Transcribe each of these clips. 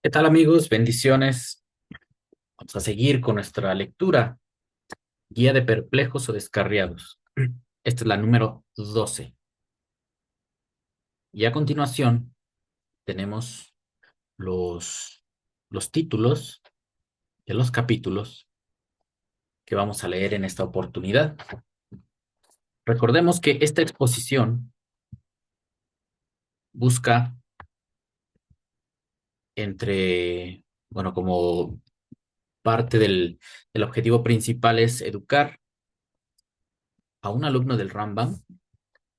¿Qué tal, amigos? Bendiciones. Vamos a seguir con nuestra lectura, Guía de Perplejos o Descarriados. Esta es la número 12. Y a continuación tenemos los, los títulos de los capítulos que vamos a leer en esta oportunidad. Recordemos que esta exposición busca como parte del objetivo principal es educar a un alumno del Rambam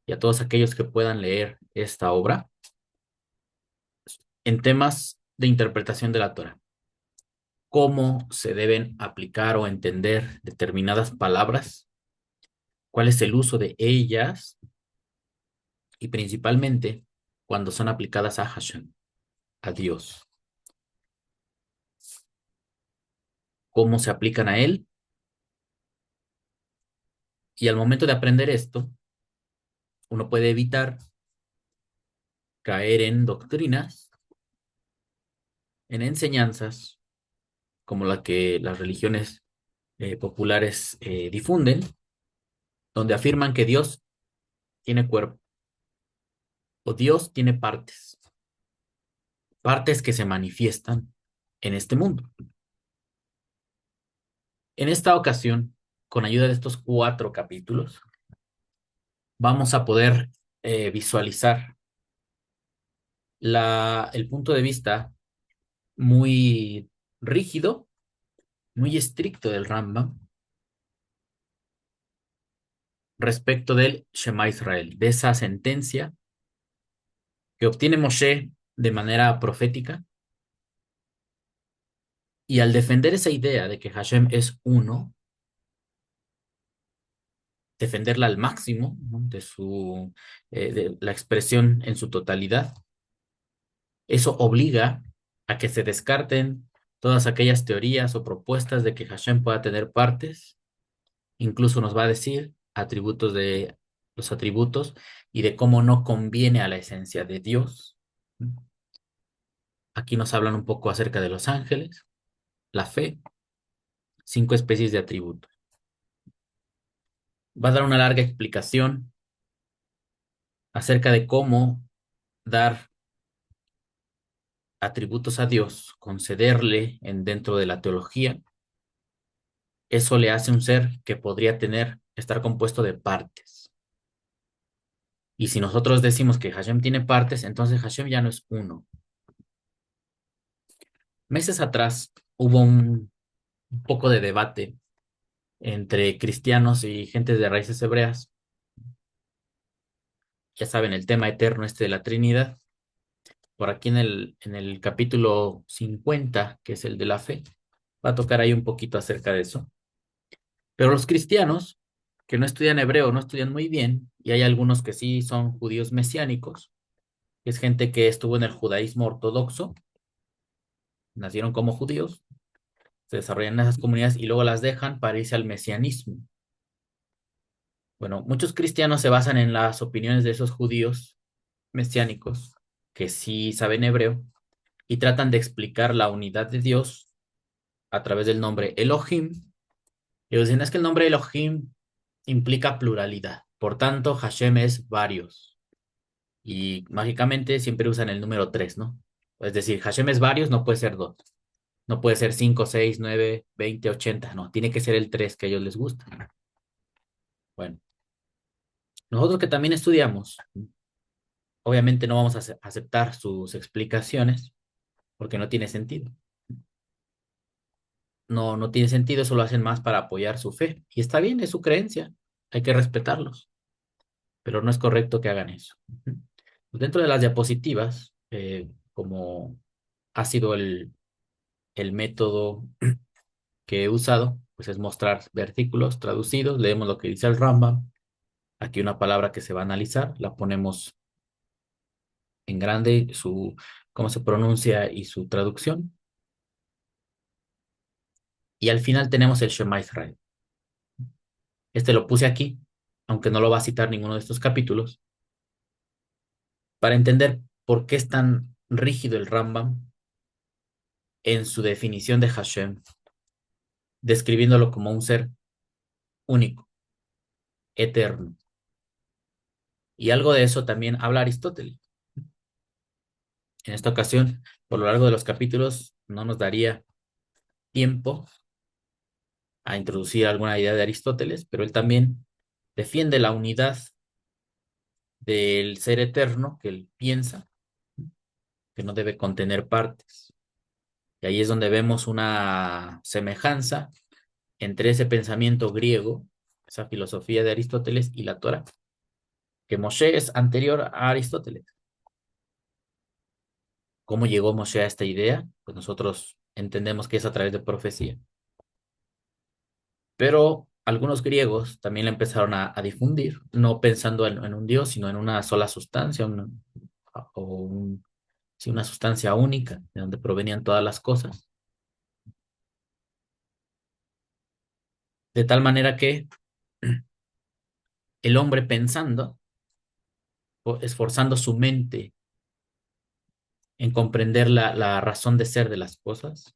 y a todos aquellos que puedan leer esta obra en temas de interpretación de la Torah. Cómo se deben aplicar o entender determinadas palabras, cuál es el uso de ellas y principalmente cuando son aplicadas a Hashem, a Dios. Cómo se aplican a Él. Y al momento de aprender esto, uno puede evitar caer en doctrinas, en enseñanzas, como la que las religiones populares difunden, donde afirman que Dios tiene cuerpo o Dios tiene partes que se manifiestan en este mundo. En esta ocasión, con ayuda de estos 4 capítulos, vamos a poder visualizar el punto de vista muy rígido, muy estricto del Rambam respecto del Shema Israel, de esa sentencia que obtiene Moshe de manera profética. Y al defender esa idea de que Hashem es uno, defenderla al máximo, ¿no? De la expresión en su totalidad, eso obliga a que se descarten todas aquellas teorías o propuestas de que Hashem pueda tener partes. Incluso nos va a decir atributos de los atributos y de cómo no conviene a la esencia de Dios. Aquí nos hablan un poco acerca de los ángeles, la fe, 5 especies de atributos. Va a dar una larga explicación acerca de cómo dar atributos a Dios, concederle dentro de la teología. Eso le hace un ser que podría estar compuesto de partes. Y si nosotros decimos que Hashem tiene partes, entonces Hashem ya no es uno. Meses atrás hubo un poco de debate entre cristianos y gentes de raíces hebreas. Ya saben, el tema eterno de la Trinidad. Por aquí en el capítulo 50, que es el de la fe, va a tocar ahí un poquito acerca de eso. Pero los cristianos que no estudian hebreo, no estudian muy bien, y hay algunos que sí son judíos mesiánicos, que es gente que estuvo en el judaísmo ortodoxo, nacieron como judíos, se desarrollan en esas comunidades y luego las dejan para irse al mesianismo. Bueno, muchos cristianos se basan en las opiniones de esos judíos mesiánicos que sí saben hebreo y tratan de explicar la unidad de Dios a través del nombre Elohim. Y ellos dicen, es que el nombre Elohim implica pluralidad. Por tanto, Hashem es varios. Y mágicamente siempre usan el número 3, ¿no? Es decir, Hashem es varios, no puede ser dos. No puede ser 5, 6, 9, 20, 80. No, tiene que ser el 3 que a ellos les gusta. Bueno, nosotros que también estudiamos, obviamente no vamos a aceptar sus explicaciones porque no tiene sentido. No, no tiene sentido, eso lo hacen más para apoyar su fe. Y está bien, es su creencia, hay que respetarlos, pero no es correcto que hagan eso. Ujú. Pues dentro de las diapositivas, como ha sido el método que he usado, pues es mostrar versículos traducidos, leemos lo que dice el Rambam, aquí una palabra que se va a analizar, la ponemos en grande, cómo se pronuncia y su traducción, y al final tenemos el Shema Israel. Este lo puse aquí, aunque no lo va a citar ninguno de estos capítulos, para entender por qué es tan rígido el Rambam en su definición de Hashem, describiéndolo como un ser único, eterno. Y algo de eso también habla Aristóteles. En esta ocasión, por lo largo de los capítulos, no nos daría tiempo a introducir alguna idea de Aristóteles, pero él también defiende la unidad del ser eterno que él piensa, que no debe contener partes. Y ahí es donde vemos una semejanza entre ese pensamiento griego, esa filosofía de Aristóteles y la Torá, que Moshe es anterior a Aristóteles. ¿Cómo llegó Moshe a esta idea? Pues nosotros entendemos que es a través de profecía. Pero algunos griegos también la empezaron a difundir, no pensando en un dios, sino en una sola sustancia, o sí, una sustancia única, de donde provenían todas las cosas. De tal manera que el hombre pensando, o esforzando su mente en comprender la razón de ser de las cosas,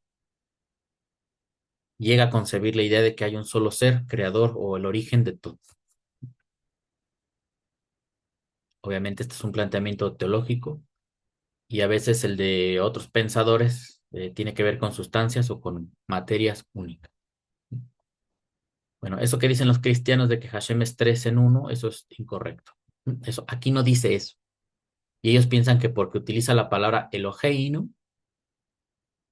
llega a concebir la idea de que hay un solo ser, creador o el origen de todo. Obviamente este es un planteamiento teológico y a veces el de otros pensadores tiene que ver con sustancias o con materias únicas. Bueno, eso que dicen los cristianos de que Hashem es tres en uno, eso es incorrecto. Eso, aquí no dice eso. Y ellos piensan que porque utiliza la palabra Eloheinu,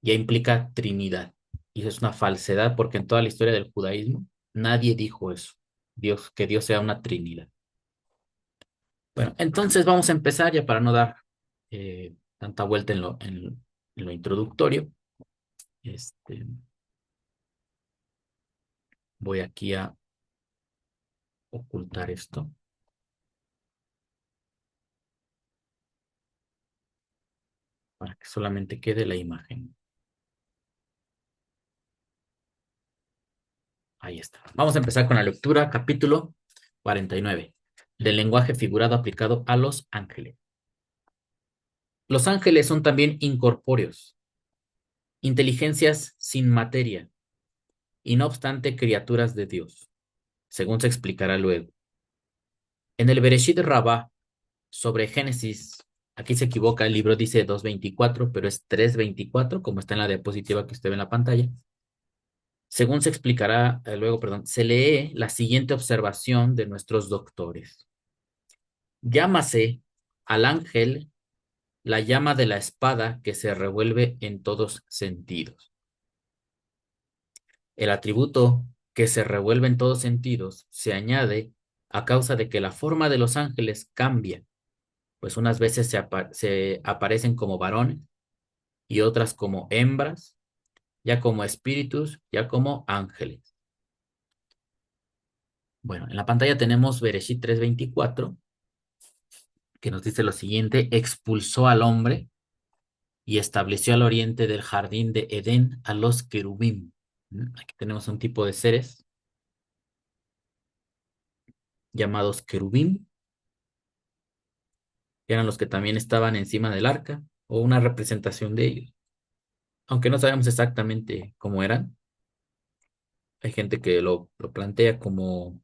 ya implica Trinidad. Y eso es una falsedad porque en toda la historia del judaísmo nadie dijo eso. Dios, que Dios sea una Trinidad. Bueno, entonces vamos a empezar ya para no dar tanta vuelta en lo introductorio. Este, voy aquí a ocultar esto para que solamente quede la imagen. Ahí está. Vamos a empezar con la lectura, capítulo 49, del lenguaje figurado aplicado a los ángeles. Los ángeles son también incorpóreos, inteligencias sin materia, y no obstante criaturas de Dios, según se explicará luego. En el Bereshit Rabbah, sobre Génesis, aquí se equivoca, el libro dice 2:24, pero es 3:24, como está en la diapositiva que usted ve en la pantalla. Según se explicará luego, perdón, se lee la siguiente observación de nuestros doctores. Llámase al ángel la llama de la espada que se revuelve en todos sentidos. El atributo que se revuelve en todos sentidos se añade a causa de que la forma de los ángeles cambia, pues unas veces se aparecen como varones y otras como hembras, ya como espíritus, ya como ángeles. Bueno, en la pantalla tenemos Bereshit 3:24, que nos dice lo siguiente: expulsó al hombre y estableció al oriente del jardín de Edén a los querubín. Aquí tenemos un tipo de seres llamados querubín, que eran los que también estaban encima del arca, o una representación de ellos. Aunque no sabemos exactamente cómo eran, hay gente que lo plantea como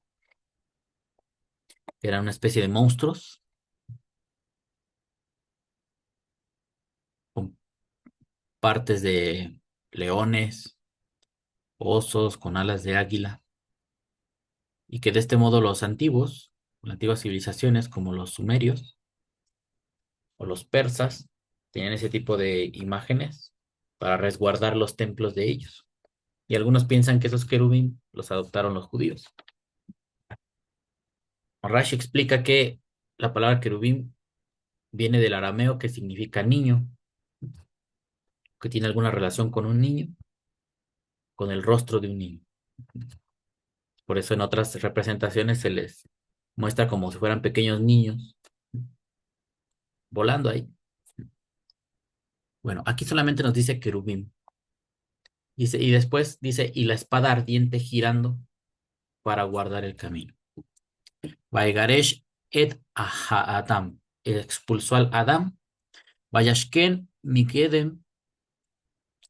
que eran una especie de monstruos con partes de leones, osos, con alas de águila, y que de este modo los antiguos, las antiguas civilizaciones como los sumerios o los persas, tenían ese tipo de imágenes para resguardar los templos de ellos. Y algunos piensan que esos querubín los adoptaron los judíos. Rashi explica que la palabra querubín viene del arameo que significa niño, que tiene alguna relación con un niño, con el rostro de un niño. Por eso en otras representaciones se les muestra como si fueran pequeños niños volando ahí. Bueno, aquí solamente nos dice querubín. Dice, y después dice, y la espada ardiente girando para guardar el camino. Vaigaresh et Adam. Expulsó al Adam. Vayashken Mikedem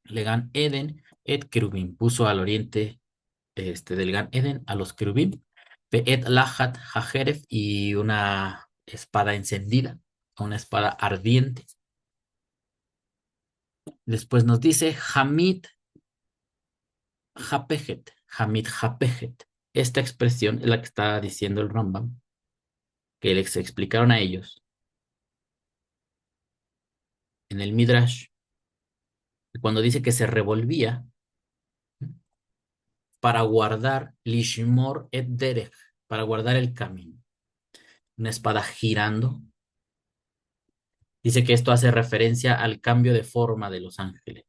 Legan Eden, et querubim. Puso al oriente del Gan Eden a los querubim. Et lahat hajeref y una espada encendida, una espada ardiente. Después nos dice Hamid Hapejet, Hamid Hapejet. Esta expresión es la que está diciendo el Rambam, que les explicaron a ellos en el Midrash, cuando dice que se revolvía para guardar Lishmor et Derech, para guardar el camino. Una espada girando. Dice que esto hace referencia al cambio de forma de los ángeles.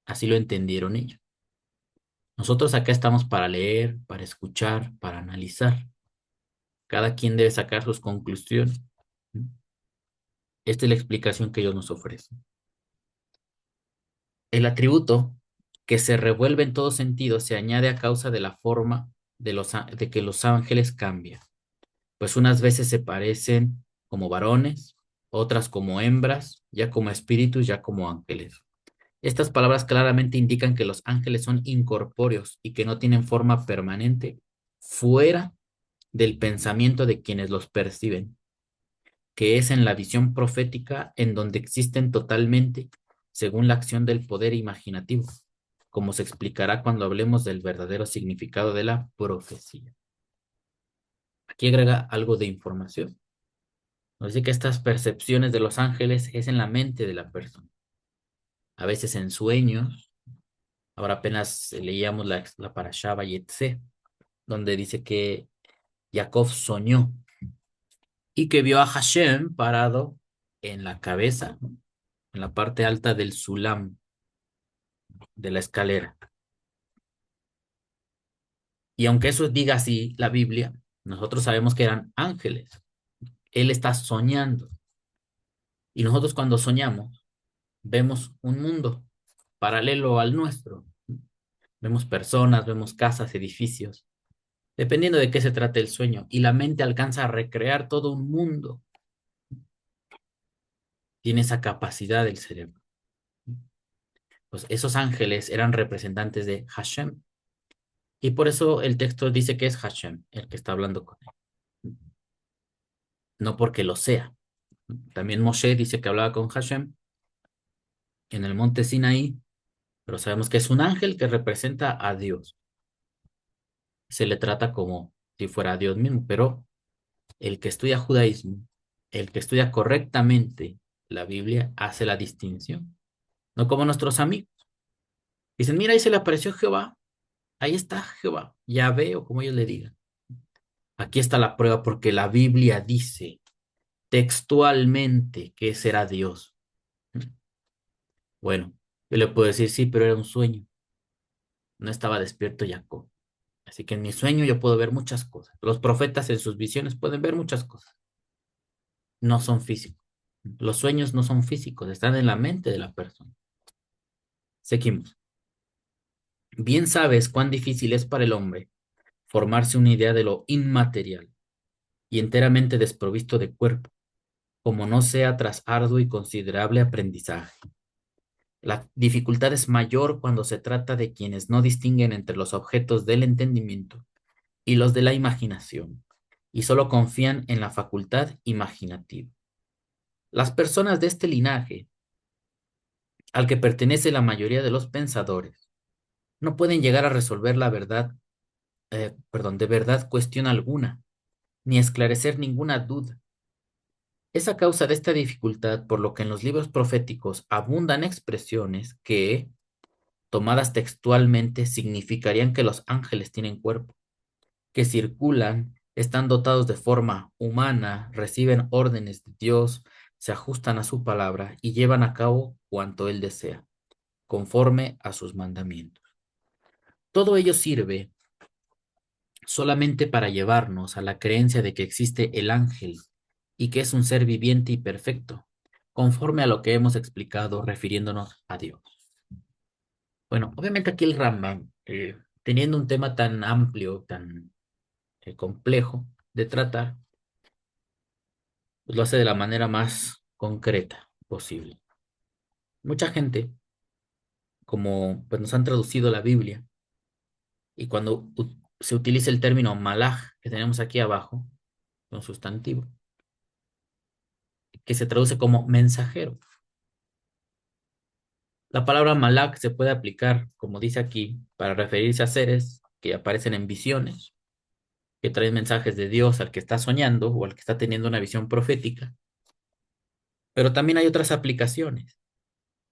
Así lo entendieron ellos. Nosotros acá estamos para leer, para escuchar, para analizar. Cada quien debe sacar sus conclusiones. Esta es la explicación que ellos nos ofrecen. El atributo que se revuelve en todo sentido se añade a causa de la forma de que los ángeles cambian. Pues unas veces se parecen como varones, otras como hembras, ya como espíritus, ya como ángeles. Estas palabras claramente indican que los ángeles son incorpóreos y que no tienen forma permanente fuera del pensamiento de quienes los perciben, que es en la visión profética en donde existen totalmente según la acción del poder imaginativo, como se explicará cuando hablemos del verdadero significado de la profecía. Aquí agrega algo de información. Nos dice que estas percepciones de los ángeles es en la mente de la persona, a veces en sueños. Ahora apenas leíamos la Parashá Vayetze, donde dice que Jacob soñó y que vio a Hashem parado en la cabeza, en la parte alta del sulam, de la escalera. Y aunque eso diga así la Biblia, nosotros sabemos que eran ángeles. Él está soñando. Y nosotros cuando soñamos, vemos un mundo paralelo al nuestro. Vemos personas, vemos casas, edificios, dependiendo de qué se trate el sueño. Y la mente alcanza a recrear todo un mundo. Tiene esa capacidad del cerebro. Pues esos ángeles eran representantes de Hashem. Y por eso el texto dice que es Hashem el que está hablando con él. No porque lo sea. También Moshe dice que hablaba con Hashem en el monte Sinaí, pero sabemos que es un ángel que representa a Dios. Se le trata como si fuera Dios mismo, pero el que estudia judaísmo, el que estudia correctamente la Biblia, hace la distinción. No como nuestros amigos. Dicen, mira, ahí se le apareció Jehová, ahí está Jehová, ya veo como ellos le digan. Aquí está la prueba porque la Biblia dice textualmente que será Dios. Bueno, yo le puedo decir, sí, pero era un sueño. No estaba despierto Jacob. Así que en mi sueño yo puedo ver muchas cosas. Los profetas en sus visiones pueden ver muchas cosas. No son físicos. Los sueños no son físicos, están en la mente de la persona. Seguimos. Bien sabes cuán difícil es para el hombre formarse una idea de lo inmaterial y enteramente desprovisto de cuerpo, como no sea tras arduo y considerable aprendizaje. La dificultad es mayor cuando se trata de quienes no distinguen entre los objetos del entendimiento y los de la imaginación, y solo confían en la facultad imaginativa. Las personas de este linaje, al que pertenece la mayoría de los pensadores, no pueden llegar a resolver la verdad, de verdad cuestión alguna, ni esclarecer ninguna duda. Es a causa de esta dificultad por lo que en los libros proféticos abundan expresiones que, tomadas textualmente, significarían que los ángeles tienen cuerpo, que circulan, están dotados de forma humana, reciben órdenes de Dios, se ajustan a su palabra y llevan a cabo cuanto Él desea, conforme a sus mandamientos. Todo ello sirve solamente para llevarnos a la creencia de que existe el ángel y que es un ser viviente y perfecto, conforme a lo que hemos explicado refiriéndonos a Dios. Bueno, obviamente aquí el Rambam, teniendo un tema tan amplio, tan complejo de tratar, pues lo hace de la manera más concreta posible. Mucha gente como pues, nos han traducido la Biblia, y cuando se utiliza el término malaj que tenemos aquí abajo, un sustantivo, que se traduce como mensajero. La palabra malaj se puede aplicar, como dice aquí, para referirse a seres que aparecen en visiones, que traen mensajes de Dios al que está soñando o al que está teniendo una visión profética. Pero también hay otras aplicaciones.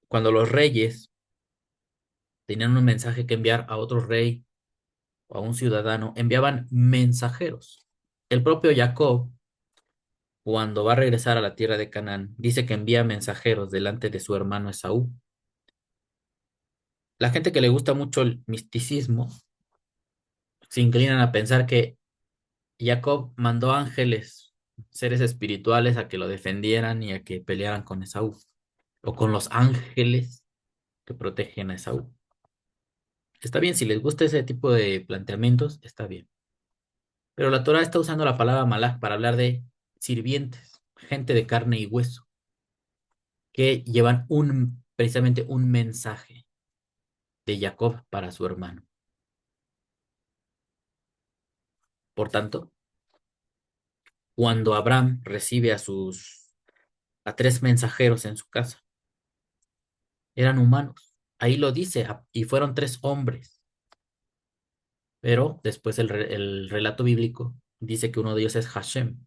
Cuando los reyes tenían un mensaje que enviar a otro rey o a un ciudadano, enviaban mensajeros. El propio Jacob, cuando va a regresar a la tierra de Canaán, dice que envía mensajeros delante de su hermano Esaú. La gente que le gusta mucho el misticismo se inclinan a pensar que Jacob mandó ángeles, seres espirituales, a que lo defendieran y a que pelearan con Esaú, o con los ángeles que protegen a Esaú. Está bien, si les gusta ese tipo de planteamientos, está bien. Pero la Torah está usando la palabra malach para hablar de sirvientes, gente de carne y hueso, que llevan precisamente un mensaje de Jacob para su hermano. Por tanto, cuando Abraham recibe a tres mensajeros en su casa, eran humanos. Ahí lo dice, y fueron tres hombres. Pero después el relato bíblico dice que uno de ellos es Hashem.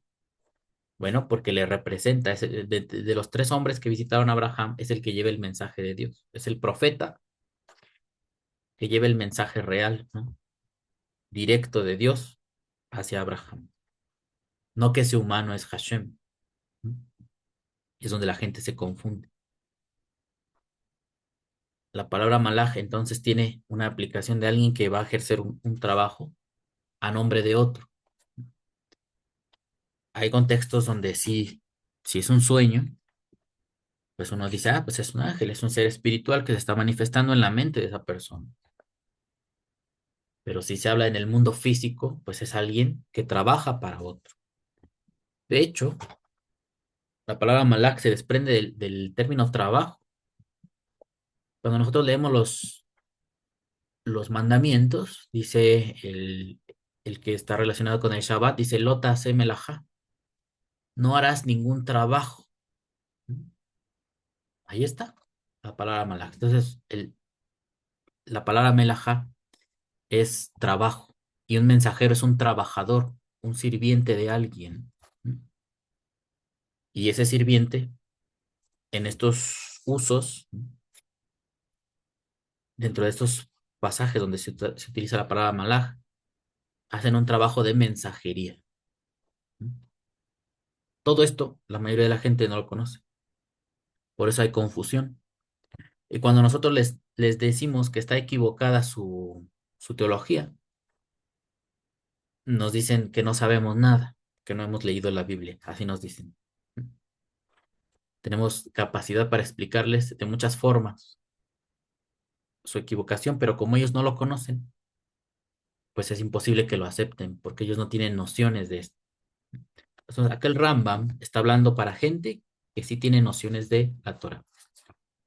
Bueno, porque le representa, de los tres hombres que visitaron a Abraham, es el que lleva el mensaje de Dios. Es el profeta que lleva el mensaje real, ¿no? Directo de Dios hacia Abraham. No que ese humano es Hashem, ¿no? Es donde la gente se confunde. La palabra malaj entonces tiene una aplicación de alguien que va a ejercer un trabajo a nombre de otro. Hay contextos donde sí, si es un sueño, pues uno dice, pues es un ángel, es un ser espiritual que se está manifestando en la mente de esa persona. Pero si se habla en el mundo físico, pues es alguien que trabaja para otro. De hecho, la palabra malak se desprende del término trabajo. Cuando nosotros leemos los mandamientos, dice el que está relacionado con el Shabbat, dice, Lota se melajá, no harás ningún trabajo. Ahí está la palabra malak. Entonces, la palabra melajá es trabajo y un mensajero es un trabajador, un sirviente de alguien. Y ese sirviente, en estos usos, dentro de estos pasajes donde se utiliza la palabra malaj, hacen un trabajo de mensajería. Todo esto, la mayoría de la gente no lo conoce. Por eso hay confusión. Y cuando nosotros les decimos que está equivocada su teología, nos dicen que no sabemos nada, que no hemos leído la Biblia. Así nos dicen. Tenemos capacidad para explicarles de muchas formas su equivocación, pero como ellos no lo conocen, pues es imposible que lo acepten, porque ellos no tienen nociones de esto. Entonces, acá el Rambam está hablando para gente que sí tiene nociones de la Torah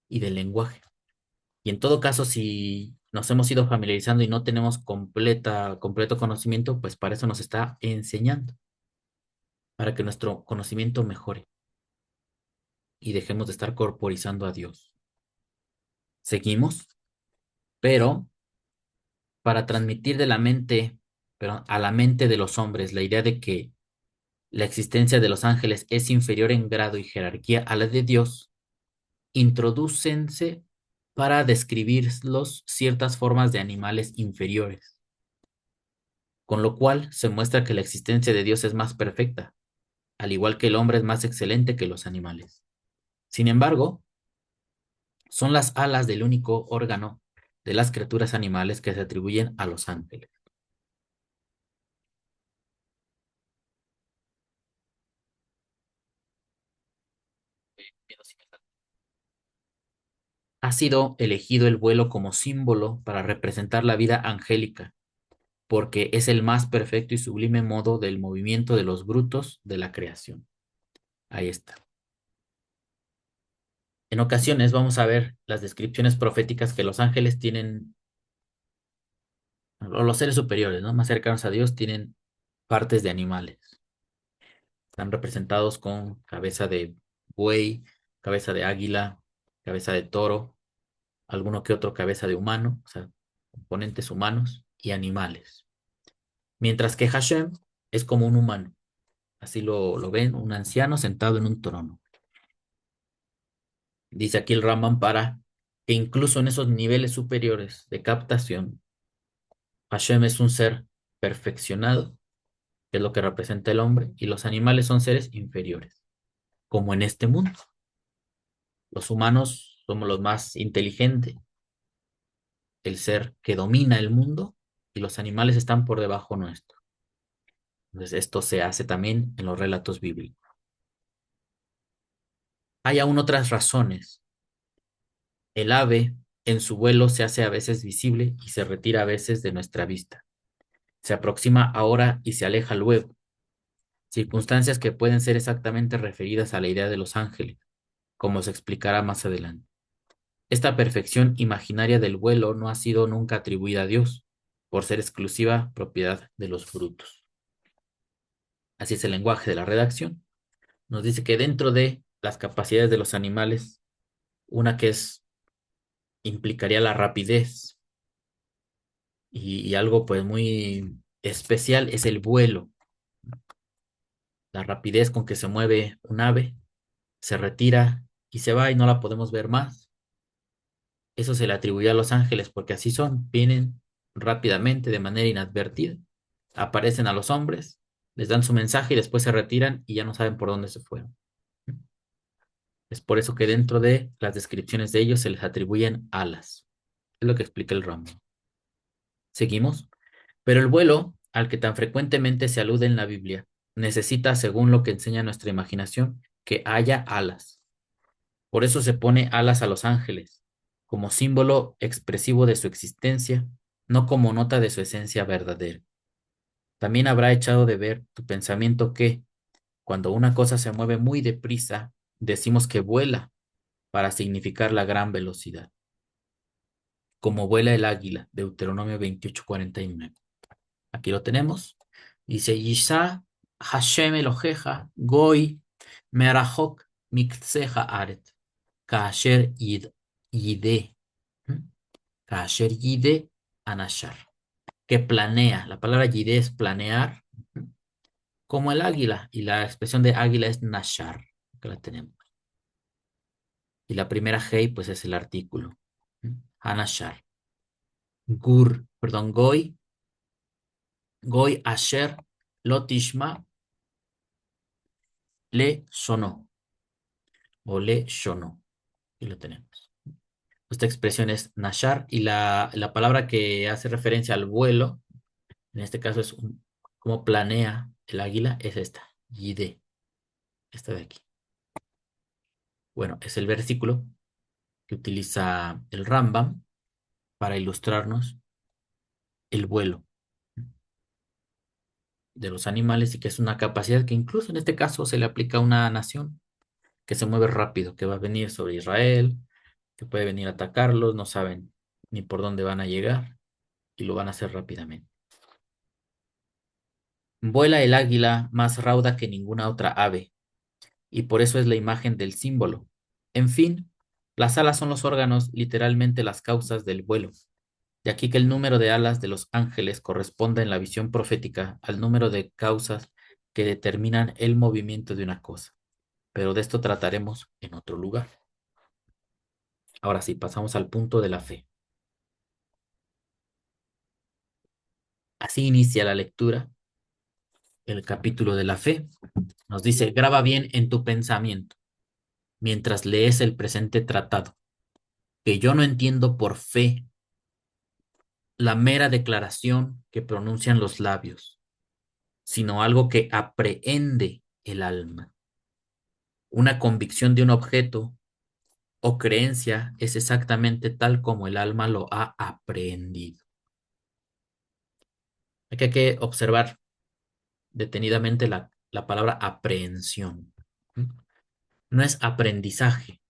y del lenguaje. Y en todo caso, si nos hemos ido familiarizando y no tenemos completo conocimiento, pues para eso nos está enseñando, para que nuestro conocimiento mejore y dejemos de estar corporizando a Dios. Seguimos, pero para transmitir de la mente, pero a la mente de los hombres, la idea de que la existencia de los ángeles es inferior en grado y jerarquía a la de Dios, introdúcense para describirlos ciertas formas de animales inferiores, con lo cual se muestra que la existencia de Dios es más perfecta, al igual que el hombre es más excelente que los animales. Sin embargo, son las alas del único órgano de las criaturas animales que se atribuyen a los ángeles. Ha sido elegido el vuelo como símbolo para representar la vida angélica, porque es el más perfecto y sublime modo del movimiento de los brutos de la creación. Ahí está. En ocasiones vamos a ver las descripciones proféticas que los ángeles tienen, o los seres superiores, ¿no? Más cercanos a Dios, tienen partes de animales. Están representados con cabeza de buey, cabeza de águila, cabeza de toro, alguno que otro cabeza de humano, o sea, componentes humanos y animales. Mientras que Hashem es como un humano. Así lo ven, un anciano sentado en un trono. Dice aquí el Rambam para que incluso en esos niveles superiores de captación, Hashem es un ser perfeccionado, que es lo que representa el hombre, y los animales son seres inferiores, como en este mundo. Los humanos somos los más inteligentes, el ser que domina el mundo, y los animales están por debajo nuestro. Entonces, esto se hace también en los relatos bíblicos. Hay aún otras razones. El ave en su vuelo se hace a veces visible y se retira a veces de nuestra vista. Se aproxima ahora y se aleja luego. Circunstancias que pueden ser exactamente referidas a la idea de los ángeles, como se explicará más adelante. Esta perfección imaginaria del vuelo no ha sido nunca atribuida a Dios, por ser exclusiva propiedad de los frutos. Así es el lenguaje de la redacción. Nos dice que dentro de las capacidades de los animales, una que implicaría la rapidez y algo pues muy especial es el vuelo, la rapidez con que se mueve un ave, se retira y se va y no la podemos ver más. Eso se le atribuye a los ángeles porque así son, vienen rápidamente de manera inadvertida, aparecen a los hombres, les dan su mensaje y después se retiran y ya no saben por dónde se fueron. Es por eso que dentro de las descripciones de ellos se les atribuyen alas. Es lo que explica el Rambo. Seguimos. Pero el vuelo, al que tan frecuentemente se alude en la Biblia, necesita, según lo que enseña nuestra imaginación, que haya alas. Por eso se pone alas a los ángeles, como símbolo expresivo de su existencia, no como nota de su esencia verdadera. También habrá echado de ver tu pensamiento que, cuando una cosa se mueve muy deprisa, decimos que vuela para significar la gran velocidad, como vuela el águila, Deuteronomio 28:49. Aquí lo tenemos. Dice, Yisha Hashem Eloheja, Goy, Merahok, Miktseja Aret, Kaasher Yide, ¿m? Kaasher Yide Anashar, que planea. La palabra Yide es planear, ¿m? Como el águila, y la expresión de águila es Nashar, que la tenemos. Y la primera Hei, pues es el artículo, ¿m? Anashar. Goy Asher Lotishma Le Sonó, o Le Shonó. Y lo tenemos. Esta expresión es nashar y la palabra que hace referencia al vuelo, en este caso es cómo planea el águila, es esta, yide, esta de aquí. Bueno, es el versículo que utiliza el Rambam para ilustrarnos el vuelo de los animales y que es una capacidad que incluso en este caso se le aplica a una nación que se mueve rápido, que va a venir sobre Israel, que puede venir a atacarlos, no saben ni por dónde van a llegar y lo van a hacer rápidamente. Vuela el águila más rauda que ninguna otra ave, y por eso es la imagen del símbolo. En fin, las alas son los órganos, literalmente las causas del vuelo. De aquí que el número de alas de los ángeles corresponda en la visión profética al número de causas que determinan el movimiento de una cosa. Pero de esto trataremos en otro lugar. Ahora sí, pasamos al punto de la fe. Así inicia la lectura, el capítulo de la fe. Nos dice, graba bien en tu pensamiento mientras lees el presente tratado, que yo no entiendo por fe la mera declaración que pronuncian los labios, sino algo que aprehende el alma. Una convicción de un objeto o creencia es exactamente tal como el alma lo ha aprehendido. Aquí hay que observar detenidamente la palabra aprehensión. No es aprendizaje,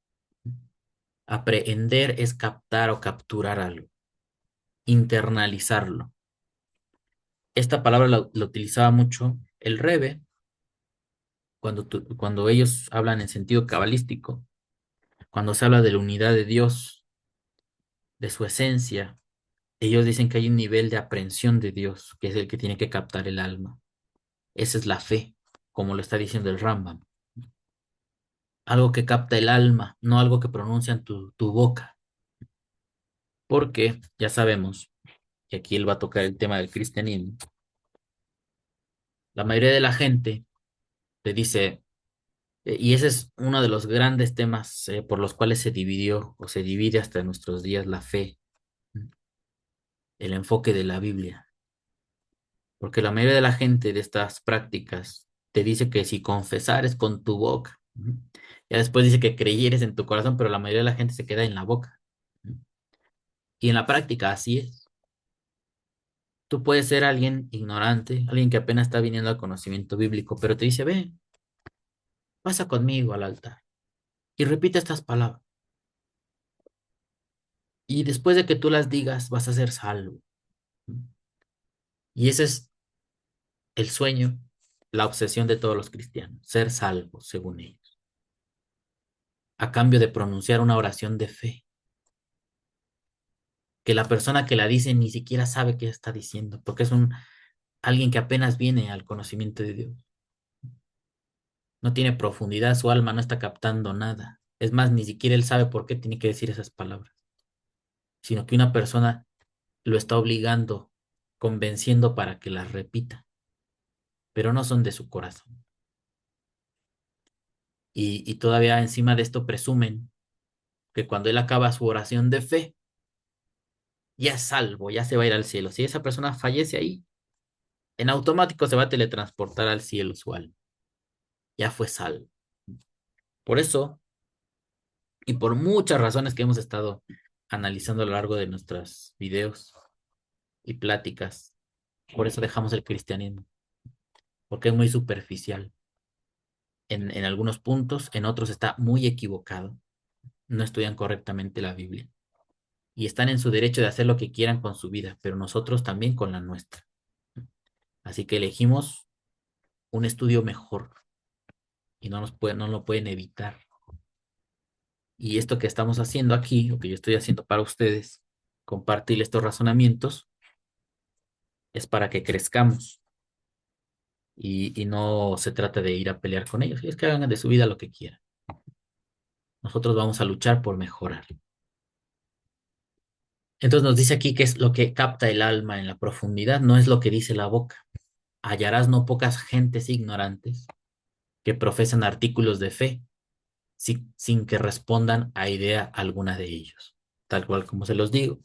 Aprehender es captar o capturar algo, internalizarlo. Esta palabra la utilizaba mucho el Rebbe cuando ellos hablan en sentido cabalístico, cuando se habla de la unidad de Dios, de su esencia. Ellos dicen que hay un nivel de aprehensión de Dios, que es el que tiene que captar el alma. Esa es la fe, como lo está diciendo el Rambam. Algo que capta el alma, no algo que pronuncia en tu boca. Porque ya sabemos, y aquí él va a tocar el tema del cristianismo, la mayoría de la gente te dice, y ese es uno de los grandes temas por los cuales se dividió o se divide hasta nuestros días la fe, el enfoque de la Biblia. Porque la mayoría de la gente de estas prácticas te dice que si confesares con tu boca, ya después dice que creyeres en tu corazón, pero la mayoría de la gente se queda en la boca. Y en la práctica así es. Tú puedes ser alguien ignorante, alguien que apenas está viniendo al conocimiento bíblico, pero te dice, ve, pasa conmigo al altar y repite estas palabras. Y después de que tú las digas, vas a ser salvo. Y ese es el sueño, la obsesión de todos los cristianos, ser salvos, según ellos, a cambio de pronunciar una oración de fe, que la persona que la dice ni siquiera sabe qué está diciendo, porque es alguien que apenas viene al conocimiento de Dios. No tiene profundidad, su alma no está captando nada. Es más, ni siquiera él sabe por qué tiene que decir esas palabras, sino que una persona lo está obligando, convenciendo para que las repita, pero no son de su corazón. Y todavía encima de esto presumen que cuando él acaba su oración de fe, ya es salvo, ya se va a ir al cielo. Si esa persona fallece ahí, en automático se va a teletransportar al cielo su alma. Ya fue salvo. Por eso, y por muchas razones que hemos estado analizando a lo largo de nuestros videos y pláticas, por eso dejamos el cristianismo, porque es muy superficial en algunos puntos, en otros está muy equivocado, no estudian correctamente la Biblia y están en su derecho de hacer lo que quieran con su vida, pero nosotros también con la nuestra. Así que elegimos un estudio mejor y no lo pueden evitar. Y esto que estamos haciendo aquí, lo que yo estoy haciendo para ustedes, compartir estos razonamientos, es para que crezcamos y no se trata de ir a pelear con ellos. Es que hagan de su vida lo que quieran. Nosotros vamos a luchar por mejorar. Entonces nos dice aquí que es lo que capta el alma en la profundidad, no es lo que dice la boca. Hallarás no pocas gentes ignorantes que profesan artículos de fe sin que respondan a idea alguna de ellos. Tal cual como se los digo,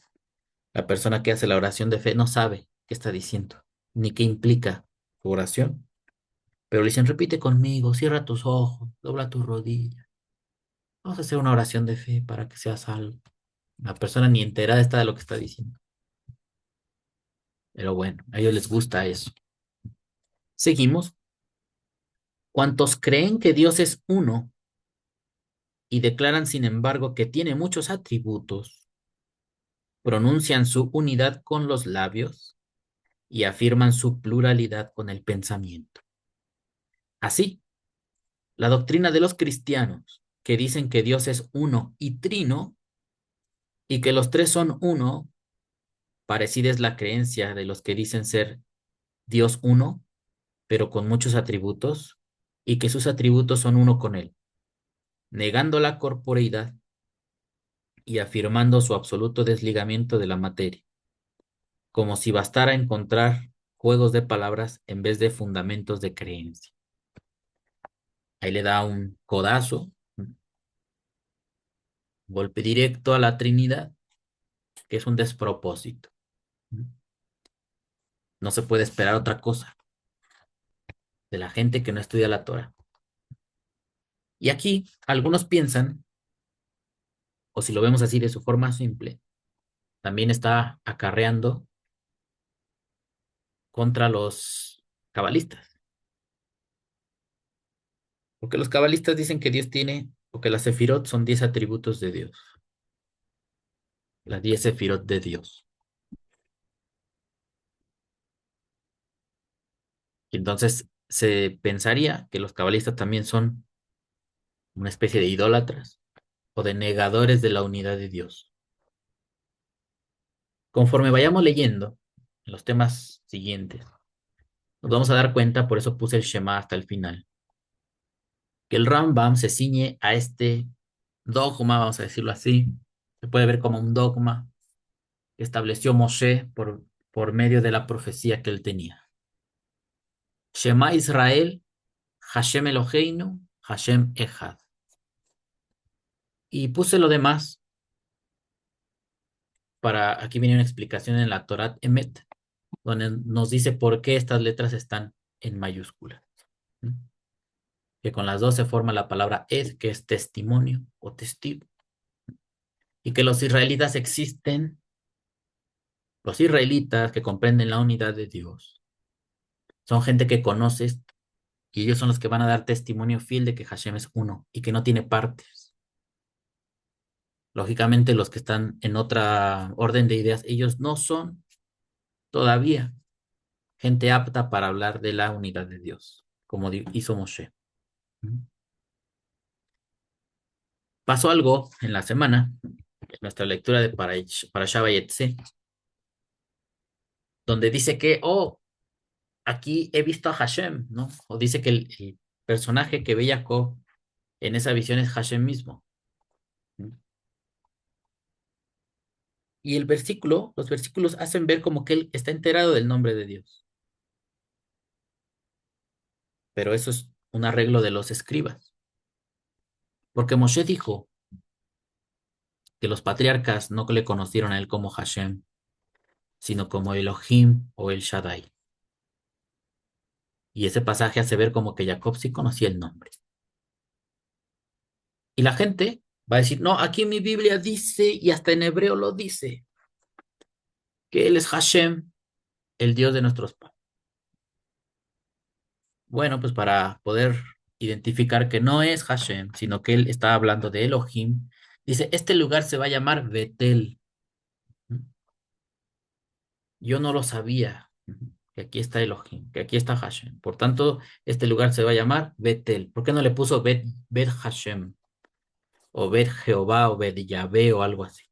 la persona que hace la oración de fe no sabe qué está diciendo, ni qué implica su oración, pero le dicen, repite conmigo, cierra tus ojos, dobla tus rodillas. Vamos a hacer una oración de fe para que seas salvo. La persona ni enterada está de lo que está diciendo. Pero bueno, a ellos les gusta eso. Seguimos. Cuantos creen que Dios es uno y declaran, sin embargo, que tiene muchos atributos, pronuncian su unidad con los labios y afirman su pluralidad con el pensamiento. Así, la doctrina de los cristianos, que dicen que Dios es uno y trino, y que los tres son uno, parecida es la creencia de los que dicen ser Dios uno, pero con muchos atributos, y que sus atributos son uno con Él, negando la corporeidad y afirmando su absoluto desligamiento de la materia, como si bastara encontrar juegos de palabras en vez de fundamentos de creencia. Ahí le da un codazo, un golpe directo a la Trinidad, que es un despropósito. No se puede esperar otra cosa de la gente que no estudia la Torah. Y aquí algunos piensan, o si lo vemos así de su forma simple, también está acarreando contra los cabalistas. Porque los cabalistas dicen que Dios tiene, o que las sefirot son 10 atributos de Dios. las 10 sefirot de Dios. Y entonces se pensaría que los cabalistas también son una especie de idólatras o de negadores de la unidad de Dios. Conforme vayamos leyendo los temas siguientes, nos vamos a dar cuenta, por eso puse el Shema hasta el final, que el Rambam se ciñe a este dogma, vamos a decirlo así, se puede ver como un dogma que estableció Moshe por medio de la profecía que él tenía. Shema Israel, Hashem Eloheinu, Hashem Echad. Y puse lo demás aquí viene una explicación en la Torat Emet, donde nos dice por qué estas letras están en mayúscula. ¿Mm? Que con las dos se forma la palabra Ed, que es testimonio o testigo. Y que los israelitas existen, los israelitas que comprenden la unidad de Dios, son gente que conoces y ellos son los que van a dar testimonio fiel de que Hashem es uno y que no tiene partes. Lógicamente, los que están en otra orden de ideas, ellos no son todavía gente apta para hablar de la unidad de Dios, como hizo Moshe. Pasó algo en la semana, en nuestra lectura de Parashá Vayetze, donde dice que, oh, aquí he visto a Hashem, ¿no? O dice que el personaje que ve Jacob en esa visión es Hashem mismo. ¿Mm? Y los versículos hacen ver como que él está enterado del nombre de Dios. Pero eso es un arreglo de los escribas. Porque Moshe dijo que los patriarcas no le conocieron a él como Hashem, sino como Elohim o El Shaddai. Y ese pasaje hace ver como que Jacob sí conocía el nombre. Y la gente va a decir, no, aquí en mi Biblia dice, y hasta en hebreo lo dice, que él es Hashem, el Dios de nuestros padres. Bueno, pues para poder identificar que no es Hashem, sino que él está hablando de Elohim, dice, este lugar se va a llamar Betel. Yo no lo sabía, que aquí está Elohim, que aquí está Hashem. Por tanto, este lugar se va a llamar Betel. ¿Por qué no le puso Bet Hashem? O Bet Jehová, o Bet Yahvé, o algo así.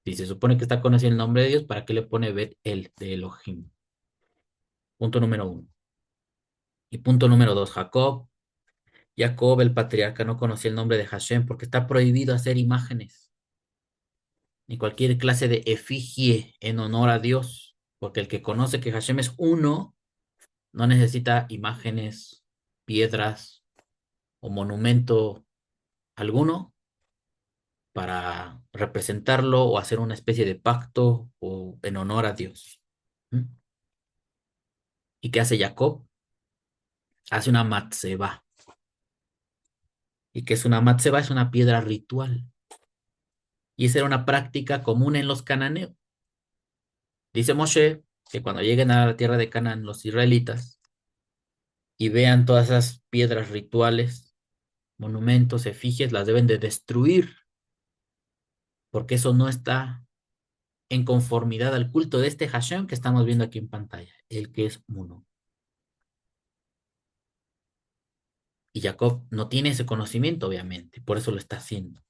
Si se supone que está conociendo el nombre de Dios, ¿para qué le pone Bet El de Elohim? Punto número uno. Y punto número dos, Jacob, el patriarca, no conocía el nombre de Hashem porque está prohibido hacer imágenes ni cualquier clase de efigie en honor a Dios, porque el que conoce que Hashem es uno, no necesita imágenes, piedras o monumento alguno para representarlo o hacer una especie de pacto o en honor a Dios. ¿Mm? ¿Y qué hace Jacob? Hace una matzeba. ¿Y qué es una matzeba? Es una piedra ritual. Y esa era una práctica común en los cananeos. Dice Moshe que cuando lleguen a la tierra de Canaán los israelitas y vean todas esas piedras rituales, monumentos, efigies, las deben de destruir, porque eso no está en conformidad al culto de este Hashem que estamos viendo aquí en pantalla, el que es uno. Y Jacob no tiene ese conocimiento, obviamente, por eso lo está haciendo.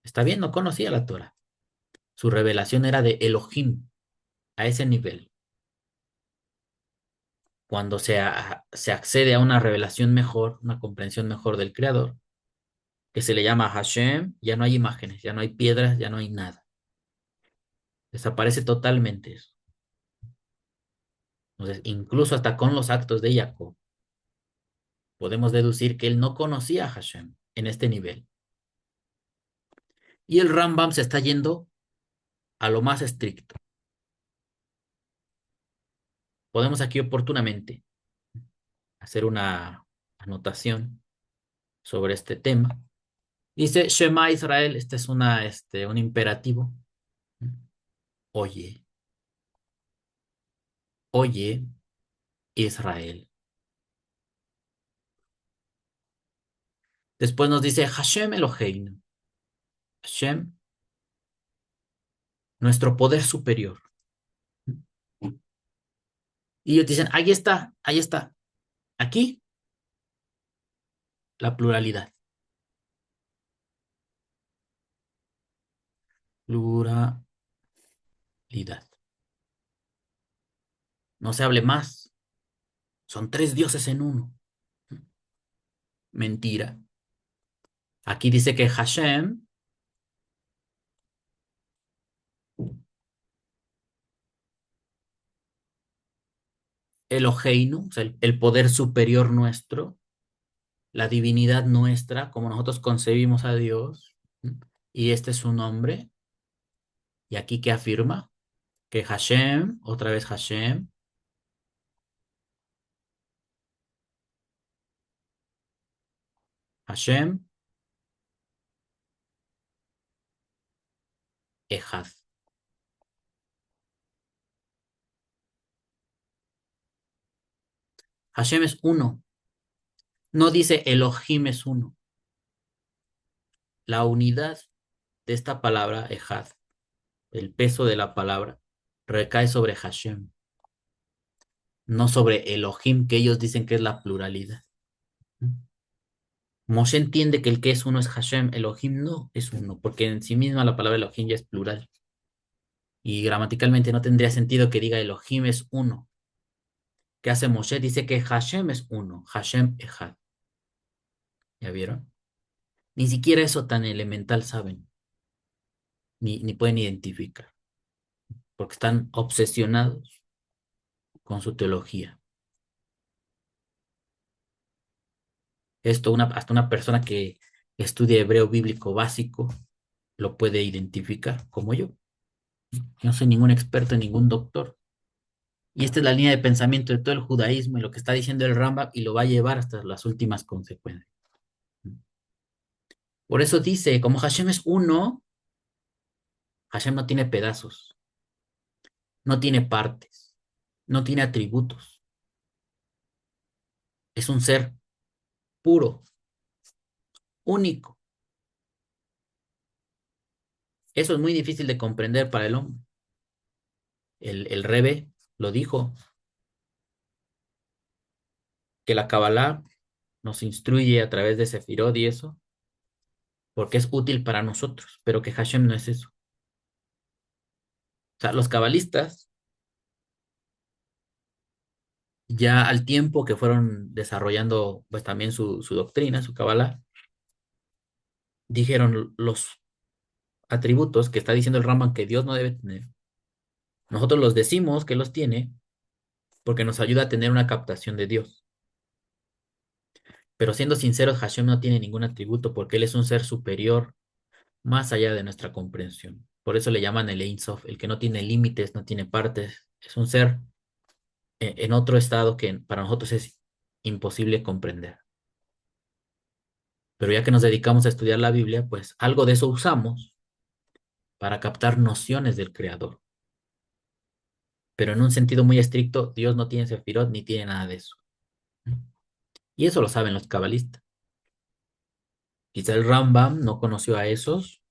Está bien, no conocía la Torah. Su revelación era de Elohim, a ese nivel. Cuando se accede a una revelación mejor, una comprensión mejor del Creador, que se le llama Hashem, ya no hay imágenes, ya no hay piedras, ya no hay nada. Desaparece totalmente eso. Entonces, incluso hasta con los actos de Jacob, podemos deducir que él no conocía a Hashem en este nivel. Y el Rambam se está yendo a lo más estricto. Podemos aquí oportunamente hacer una anotación sobre este tema. Dice Shema Israel, este es un imperativo. Oye, oye, Israel. Después nos dice Hashem Eloheinu. Hashem nuestro poder superior. Y ellos dicen, ahí está, aquí la pluralidad. Pluralidad. No se hable más. Son tres dioses en uno. Mentira. Aquí dice que Hashem, Eloheinu, o sea, el poder superior nuestro, la divinidad nuestra, como nosotros concebimos a Dios, y este es su nombre, y aquí que afirma que Hashem, otra vez Hashem, Ejad. Hashem es uno, no dice Elohim es uno. La unidad de esta palabra, Ejad, el peso de la palabra, recae sobre Hashem, no sobre Elohim, que ellos dicen que es la pluralidad. Moshe entiende que el que es uno es Hashem, Elohim no es uno, porque en sí misma la palabra Elohim ya es plural. Y gramaticalmente no tendría sentido que diga Elohim es uno. ¿Qué hace Moshe? Dice que Hashem es uno, Hashem Ejad. ¿Ya vieron? Ni siquiera eso tan elemental saben, ni pueden identificar, porque están obsesionados con su teología. Esto hasta una persona que estudia hebreo bíblico básico lo puede identificar, como yo. Yo no soy ningún experto, ningún doctor. Y esta es la línea de pensamiento de todo el judaísmo y lo que está diciendo el Rambam y lo va a llevar hasta las últimas consecuencias. Por eso dice, como Hashem es uno, Hashem no tiene pedazos, no tiene partes, no tiene atributos. Es un ser puro, único. Eso es muy difícil de comprender para el hombre. El Rebe lo dijo, que la Kabbalah nos instruye a través de Sefirot y eso, porque es útil para nosotros, pero que Hashem no es eso. O sea, los cabalistas, ya al tiempo que fueron desarrollando pues también su doctrina, su Kabbalah, dijeron los atributos que está diciendo el Rambam que Dios no debe tener. Nosotros los decimos que los tiene porque nos ayuda a tener una captación de Dios. Pero siendo sinceros, Hashem no tiene ningún atributo porque Él es un ser superior más allá de nuestra comprensión. Por eso le llaman el Ein Sof, el que no tiene límites, no tiene partes. Es un ser en otro estado que para nosotros es imposible comprender. Pero ya que nos dedicamos a estudiar la Biblia, pues algo de eso usamos para captar nociones del Creador. Pero en un sentido muy estricto, Dios no tiene sefirot ni tiene nada de eso. Y eso lo saben los cabalistas. Quizá el Rambam no conoció a esos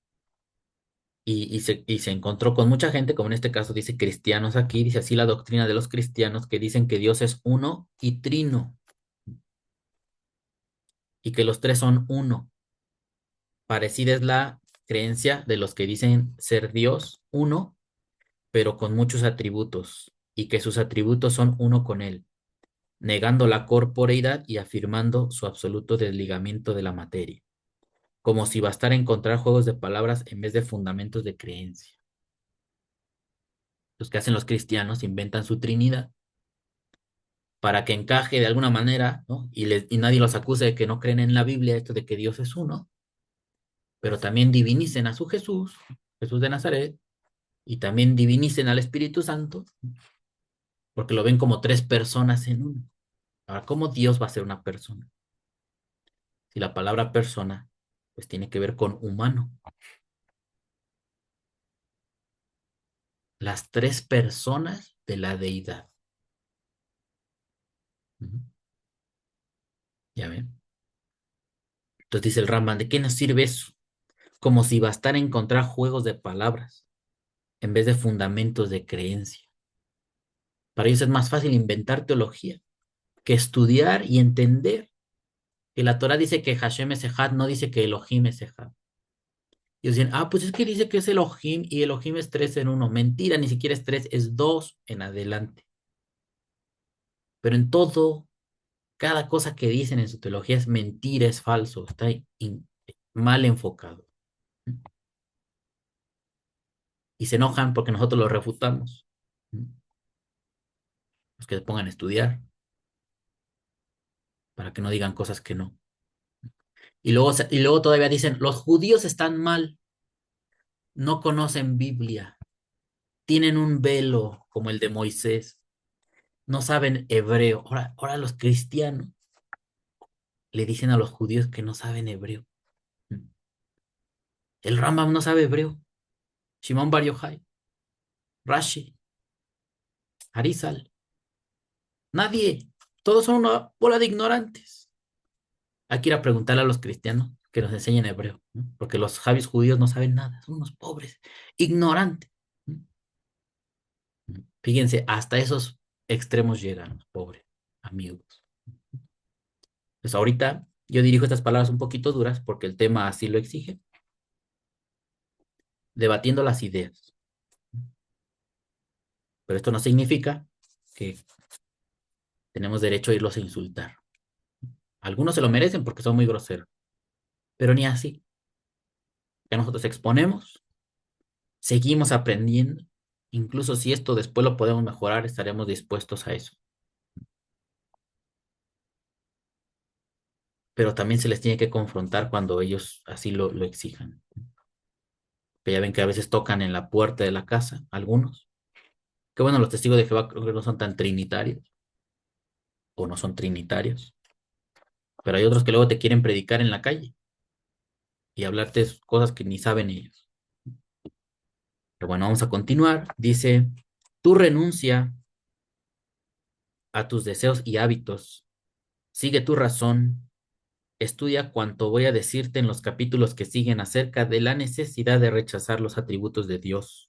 y se encontró con mucha gente, como en este caso dice cristianos aquí, dice así la doctrina de los cristianos que dicen que Dios es uno y trino y que los tres son uno. Parecida es la creencia de los que dicen ser Dios uno, pero con muchos atributos y que sus atributos son uno con él, negando la corporeidad y afirmando su absoluto desligamiento de la materia, como si bastara encontrar juegos de palabras en vez de fundamentos de creencia. Los que hacen los cristianos inventan su Trinidad para que encaje de alguna manera, ¿no? Y nadie los acuse de que no creen en la Biblia, esto de que Dios es uno, pero también divinicen a su Jesús, Jesús de Nazaret, y también divinicen al Espíritu Santo, porque lo ven como tres personas en uno. Ahora, ¿cómo Dios va a ser una persona? Si la palabra persona, pues tiene que ver con humano. Las tres personas de la deidad. Ujú. ¿Ya ven? Entonces dice el Rambam, ¿de qué nos sirve eso? Como si bastara encontrar juegos de palabras en vez de fundamentos de creencia. Para ellos es más fácil inventar teología que estudiar y entender que la Torah dice que Hashem es Ejad, no dice que Elohim es Ejad. Y dicen, pues es que dice que es Elohim y Elohim es tres en uno. Mentira, ni siquiera es tres, es dos en adelante. Pero en todo, cada cosa que dicen en su teología es mentira, es falso, está mal enfocado. Y se enojan porque nosotros lo refutamos. Los que se pongan a estudiar para que no digan cosas que no. Y luego todavía dicen, los judíos están mal, no conocen Biblia, tienen un velo como el de Moisés, no saben hebreo. Ahora los cristianos le dicen a los judíos que no saben hebreo. El Rambam no sabe hebreo, Shimon Bar Yochai, Rashi, Arizal, nadie. Todos son una bola de ignorantes. Hay que ir a preguntarle a los cristianos que nos enseñen hebreo, ¿no? Porque los javis judíos no saben nada, son unos pobres, ignorantes. Fíjense, hasta esos extremos llegan, pobres amigos. Pues ahorita yo dirijo estas palabras un poquito duras porque el tema así lo exige, debatiendo las ideas. Pero esto no significa que tenemos derecho a irlos a insultar. Algunos se lo merecen porque son muy groseros, pero ni así. Ya nosotros exponemos, seguimos aprendiendo. Incluso si esto después lo podemos mejorar, estaremos dispuestos a eso. Pero también se les tiene que confrontar cuando ellos así lo exijan. Que ya ven que a veces tocan en la puerta de la casa, algunos. Que bueno, los testigos de Jehová creo que no son tan trinitarios, o no son trinitarios, pero hay otros que luego te quieren predicar en la calle y hablarte cosas que ni saben ellos. Pero bueno, vamos a continuar. Dice, tú renuncia a tus deseos y hábitos, sigue tu razón, estudia cuanto voy a decirte en los capítulos que siguen acerca de la necesidad de rechazar los atributos de Dios.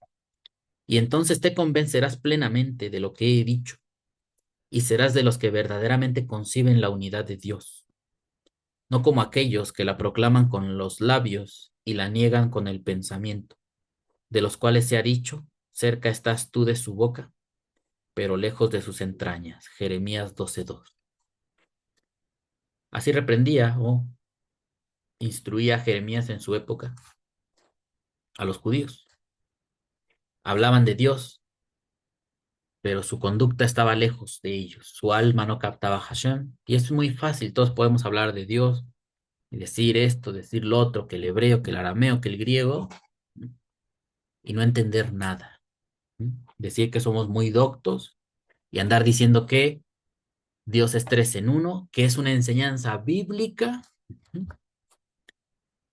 Y entonces te convencerás plenamente de lo que he dicho y serás de los que verdaderamente conciben la unidad de Dios, no como aquellos que la proclaman con los labios y la niegan con el pensamiento, de los cuales se ha dicho, cerca estás tú de su boca, pero lejos de sus entrañas. Jeremías 12:2. Así reprendía o instruía a Jeremías en su época a los judíos. Hablaban de Dios, pero su conducta estaba lejos de ellos. Su alma no captaba a Hashem. Y es muy fácil, todos podemos hablar de Dios y decir esto, decir lo otro, que el hebreo, que el arameo, que el griego, y no entender nada. Decir que somos muy doctos y andar diciendo que Dios es tres en uno, que es una enseñanza bíblica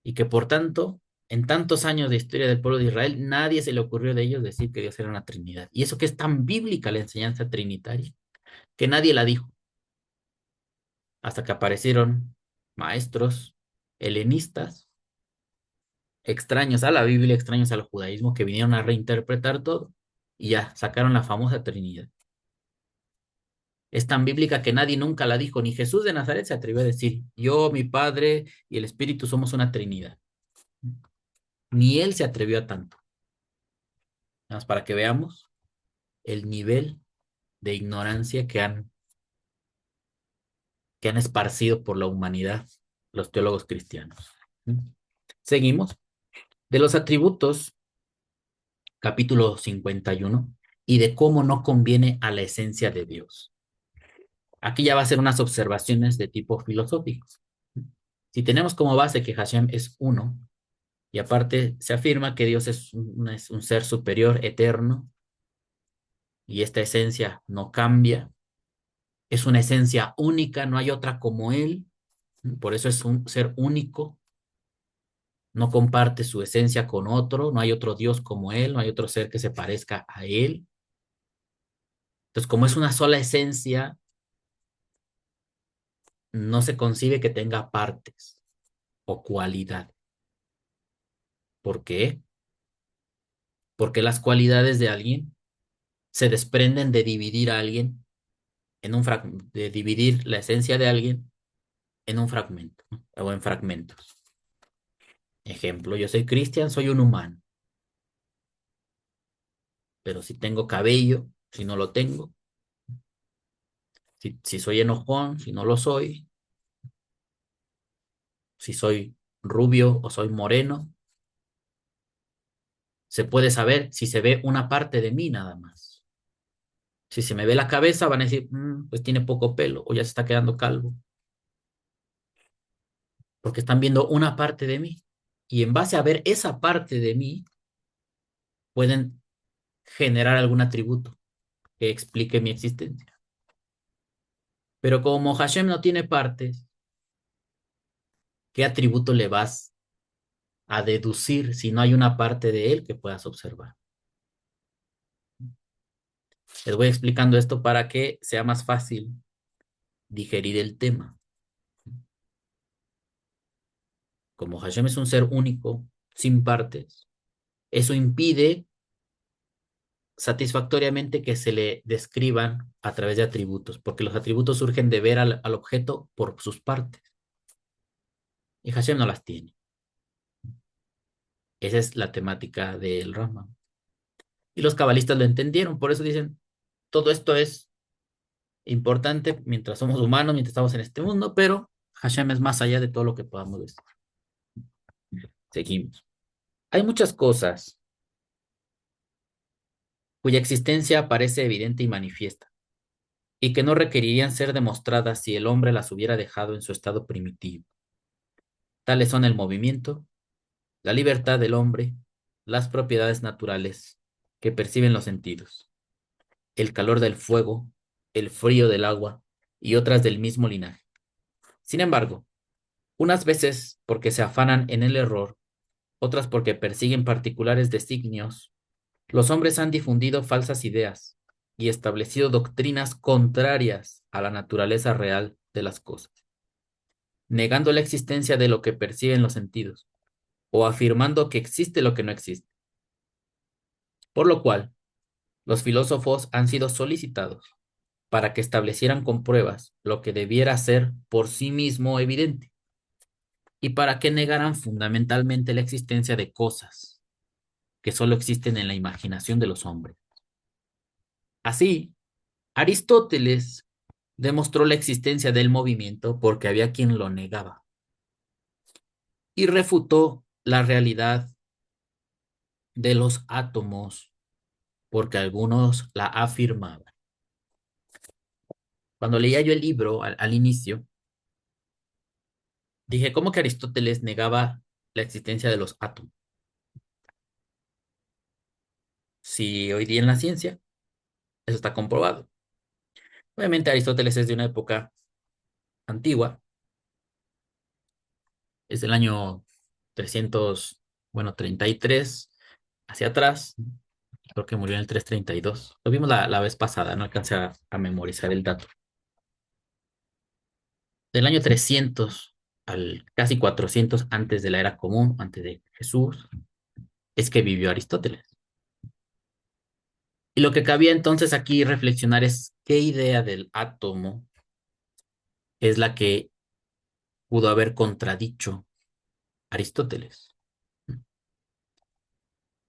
y que por tanto, en tantos años de historia del pueblo de Israel, nadie se le ocurrió de ellos decir que Dios era una Trinidad. Y eso que es tan bíblica la enseñanza trinitaria, que nadie la dijo, hasta que aparecieron maestros helenistas, extraños a la Biblia, extraños al judaísmo, que vinieron a reinterpretar todo y ya sacaron la famosa Trinidad. Es tan bíblica que nadie nunca la dijo, ni Jesús de Nazaret se atrevió a decir, yo, mi Padre y el Espíritu somos una Trinidad. Ni él se atrevió a tanto. Nada más para que veamos el nivel de ignorancia que han esparcido por la humanidad los teólogos cristianos. Seguimos. De los atributos, capítulo 51, y de cómo no conviene a la esencia de Dios. Aquí ya va a ser unas observaciones de tipo filosófico. Si tenemos como base que Hashem es uno, y aparte se afirma que Dios es un ser superior, eterno, y esta esencia no cambia, es una esencia única, no hay otra como Él, por eso es un ser único, no comparte su esencia con otro, no hay otro Dios como Él, no hay otro ser que se parezca a Él. Entonces, como es una sola esencia, no se concibe que tenga partes o cualidad. ¿Por qué? porque las cualidades de alguien se desprenden de dividir a alguien de dividir la esencia de alguien en un fragmento, ¿no? O en fragmentos. Ejemplo, yo soy Cristian, soy un humano, pero si tengo cabello, si no lo tengo, si soy enojón, si no lo soy, si soy rubio o soy moreno, se puede saber si se ve una parte de mí nada más. Si se me ve la cabeza, van a decir, pues tiene poco pelo o ya se está quedando calvo, porque están viendo una parte de mí. Y en base a ver esa parte de mí, pueden generar algún atributo que explique mi existencia. Pero como Hashem no tiene partes, ¿qué atributo le vas a deducir si no hay una parte de él que puedas observar? Les voy explicando esto para que sea más fácil digerir el tema. Como Hashem es un ser único, sin partes, eso impide satisfactoriamente que se le describan a través de atributos, porque los atributos surgen de ver al objeto por sus partes, y Hashem no las tiene. Esa es la temática del Rambam. Y los cabalistas lo entendieron, por eso dicen, todo esto es importante mientras somos humanos, mientras estamos en este mundo, pero Hashem es más allá de todo lo que podamos decir. Seguimos. Hay muchas cosas cuya existencia parece evidente y manifiesta, y que no requerirían ser demostradas si el hombre las hubiera dejado en su estado primitivo. Tales son el movimiento, la libertad del hombre, las propiedades naturales que perciben los sentidos, el calor del fuego, el frío del agua y otras del mismo linaje. Sin embargo, unas veces porque se afanan en el error, otras porque persiguen particulares designios, los hombres han difundido falsas ideas y establecido doctrinas contrarias a la naturaleza real de las cosas, negando la existencia de lo que perciben los sentidos, o afirmando que existe lo que no existe. Por lo cual, los filósofos han sido solicitados para que establecieran con pruebas lo que debiera ser por sí mismo evidente, y para que negaran fundamentalmente la existencia de cosas que solo existen en la imaginación de los hombres. Así, Aristóteles demostró la existencia del movimiento porque había quien lo negaba y refutó la realidad de los átomos porque algunos la afirmaban. Cuando leía yo el libro al inicio, dije, ¿cómo que Aristóteles negaba la existencia de los átomos? Si hoy día en la ciencia eso está comprobado. Obviamente Aristóteles es de una época antigua, es del año 300, bueno, 33 hacia atrás. Creo que murió en el 332. Lo vimos la vez pasada, no alcancé a memorizar el dato. Del año 300 al casi 400 antes de la era común, antes de Jesús, es que vivió Aristóteles. Y lo que cabía entonces aquí reflexionar es qué idea del átomo es la que pudo haber contradicho Aristóteles.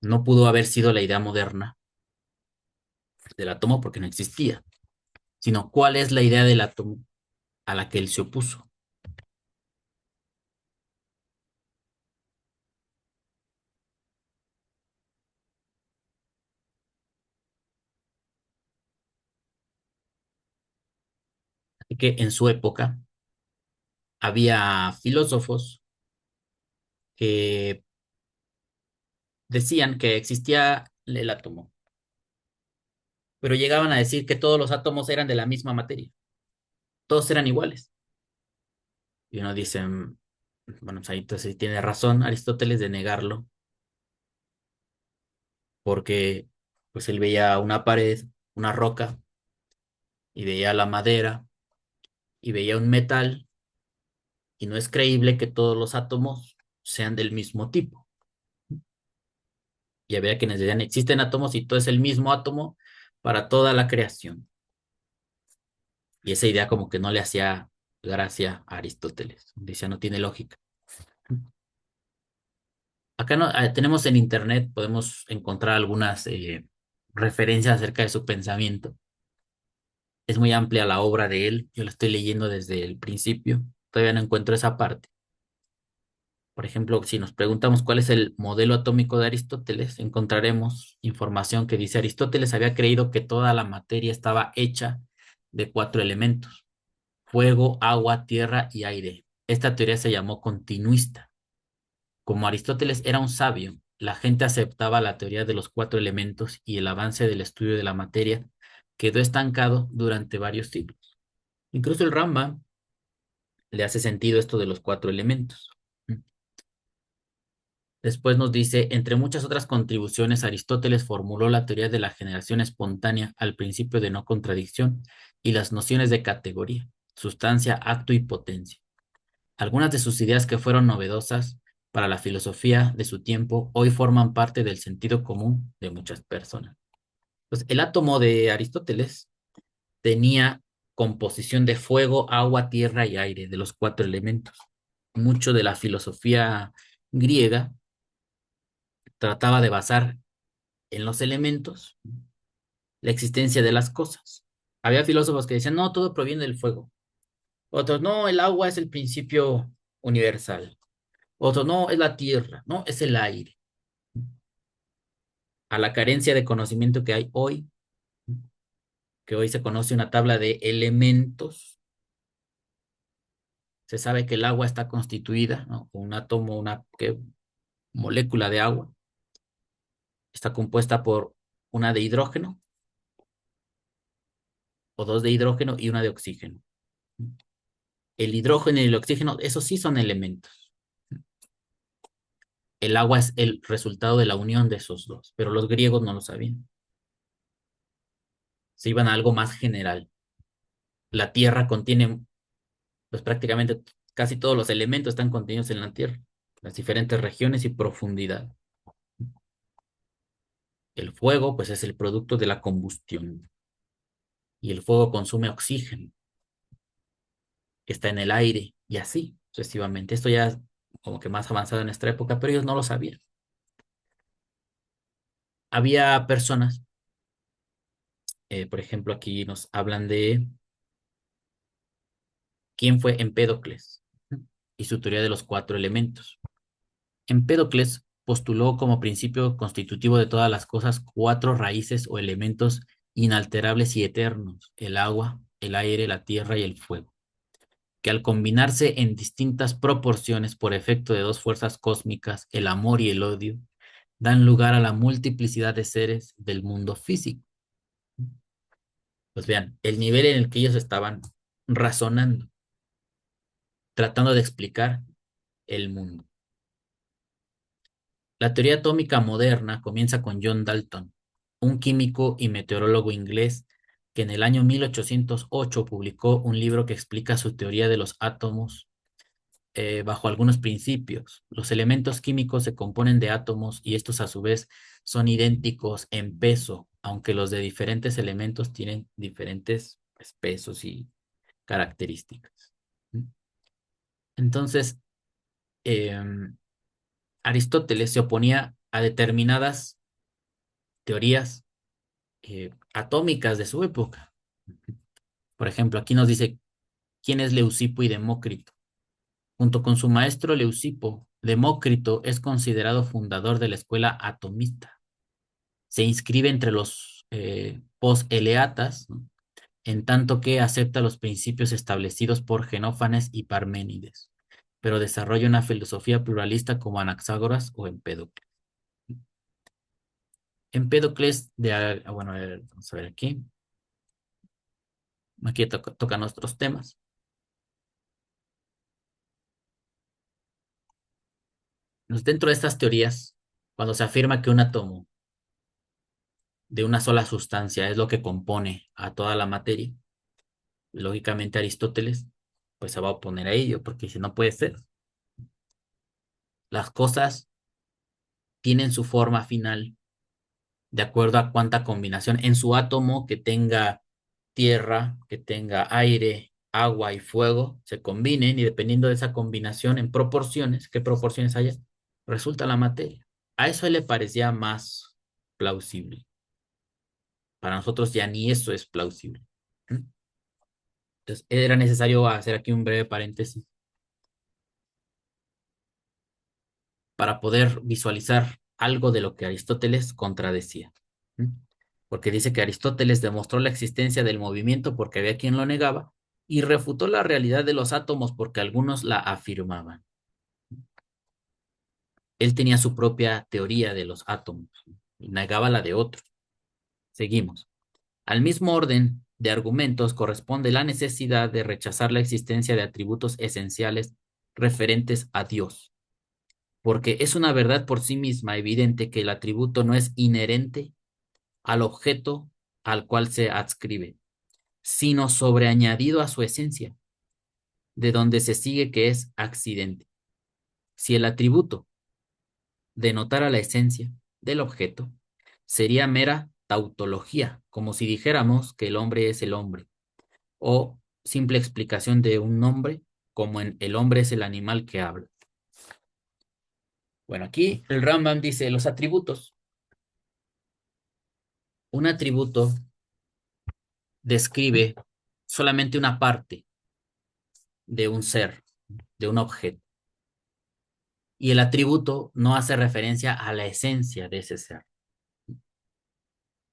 No pudo haber sido la idea moderna del átomo porque no existía, sino cuál es la idea del átomo a la que él se opuso. Así que en su época había filósofos que decían que existía el átomo, pero llegaban a decir que todos los átomos eran de la misma materia, todos eran iguales. Y uno dice, bueno, pues ahí entonces sí tiene razón Aristóteles de negarlo, porque pues él veía una pared, una roca, y veía la madera, y veía un metal, y no es creíble que todos los átomos sean del mismo tipo. Y había quienes decían, existen átomos y todo es el mismo átomo para toda la creación. Y esa idea como que no le hacía gracia a Aristóteles. Decía, no tiene lógica. Acá no, tenemos en internet, podemos encontrar algunas referencias acerca de su pensamiento. Es muy amplia la obra de él. Yo la estoy leyendo desde el principio. Todavía no encuentro esa parte. Por ejemplo, si nos preguntamos cuál es el modelo atómico de Aristóteles, encontraremos información que dice Aristóteles había creído que toda la materia estaba hecha de cuatro elementos: fuego, agua, tierra y aire. Esta teoría se llamó continuista. Como Aristóteles era un sabio, la gente aceptaba la teoría de los cuatro elementos y el avance del estudio de la materia quedó estancado durante varios siglos. Incluso el Rambam le hace sentido esto de los cuatro elementos. Después nos dice, entre muchas otras contribuciones, Aristóteles formuló la teoría de la generación espontánea al principio de no contradicción y las nociones de categoría, sustancia, acto y potencia. Algunas de sus ideas que fueron novedosas para la filosofía de su tiempo hoy forman parte del sentido común de muchas personas. Pues el átomo de Aristóteles tenía composición de fuego, agua, tierra y aire, de los cuatro elementos. Mucho de la filosofía griega trataba de basar en los elementos la existencia de las cosas. Había filósofos que decían, no, todo proviene del fuego. Otros, no, el agua es el principio universal. Otros, no, es la tierra, no, es el aire. A la carencia de conocimiento que hay hoy, que hoy se conoce una tabla de elementos, se sabe que el agua está constituida, ¿no? Un átomo, una molécula de agua, está compuesta por una de hidrógeno, o dos de hidrógeno y una de oxígeno. El hidrógeno y el oxígeno, esos sí son elementos. El agua es el resultado de la unión de esos dos, pero los griegos no lo sabían. Se iban a algo más general. La tierra contiene, pues prácticamente casi todos los elementos están contenidos en la tierra, las diferentes regiones y profundidad. El fuego, pues es el producto de la combustión y el fuego consume oxígeno que está en el aire y así sucesivamente. Esto ya es como que más avanzado en nuestra época, pero ellos no lo sabían. Había personas, por ejemplo, aquí nos hablan de quién fue Empédocles y su teoría de los cuatro elementos. Empédocles postuló como principio constitutivo de todas las cosas cuatro raíces o elementos inalterables y eternos: el agua, el aire, la tierra y el fuego, que al combinarse en distintas proporciones por efecto de dos fuerzas cósmicas, el amor y el odio, dan lugar a la multiplicidad de seres del mundo físico. Pues vean, el nivel en el que ellos estaban razonando, tratando de explicar el mundo. La teoría atómica moderna comienza con John Dalton, un químico y meteorólogo inglés que en el año 1808 publicó un libro que explica su teoría de los átomos bajo algunos principios. Los elementos químicos se componen de átomos y estos a su vez son idénticos en peso, aunque los de diferentes elementos tienen diferentes pues, pesos y características. Entonces, em, Aristóteles se oponía a determinadas teorías atómicas de su época. Por ejemplo, aquí nos dice quién es Leucipo y Demócrito. Junto con su maestro Leucipo, Demócrito es considerado fundador de la escuela atomista. Se inscribe entre los post-eleatas, ¿no? En tanto que acepta los principios establecidos por Genófanes y Parménides, pero desarrolla una filosofía pluralista como Anaxágoras o Empédocles. Empédocles bueno, a ver, vamos a ver aquí. Aquí tocan nuestros temas. Dentro de estas teorías, cuando se afirma que un átomo de una sola sustancia es lo que compone a toda la materia, lógicamente Aristóteles pues se va a oponer a ello porque dice no puede ser. Las cosas tienen su forma final de acuerdo a cuánta combinación en su átomo que tenga tierra, que tenga aire, agua y fuego, se combinen y dependiendo de esa combinación en proporciones, qué proporciones haya, resulta la materia. A eso le parecía más plausible. Para nosotros ya ni eso es plausible. ¿Mm? Entonces, era necesario hacer aquí un breve paréntesis para poder visualizar algo de lo que Aristóteles contradecía. ¿Mm? Porque dice que Aristóteles demostró la existencia del movimiento porque había quien lo negaba y refutó la realidad de los átomos porque algunos la afirmaban. Él tenía su propia teoría de los átomos y negaba la de otros. Seguimos. Al mismo orden de argumentos corresponde la necesidad de rechazar la existencia de atributos esenciales referentes a Dios, porque es una verdad por sí misma evidente que el atributo no es inherente al objeto al cual se adscribe, sino sobreañadido a su esencia, de donde se sigue que es accidente. Si el atributo denotara la esencia del objeto, sería mera tautología, como si dijéramos que el hombre es el hombre, o simple explicación de un nombre, como en el hombre es el animal que habla. Bueno, aquí el Rambam dice los atributos. Un atributo describe solamente una parte de un ser, de un objeto. Y el atributo no hace referencia a la esencia de ese ser.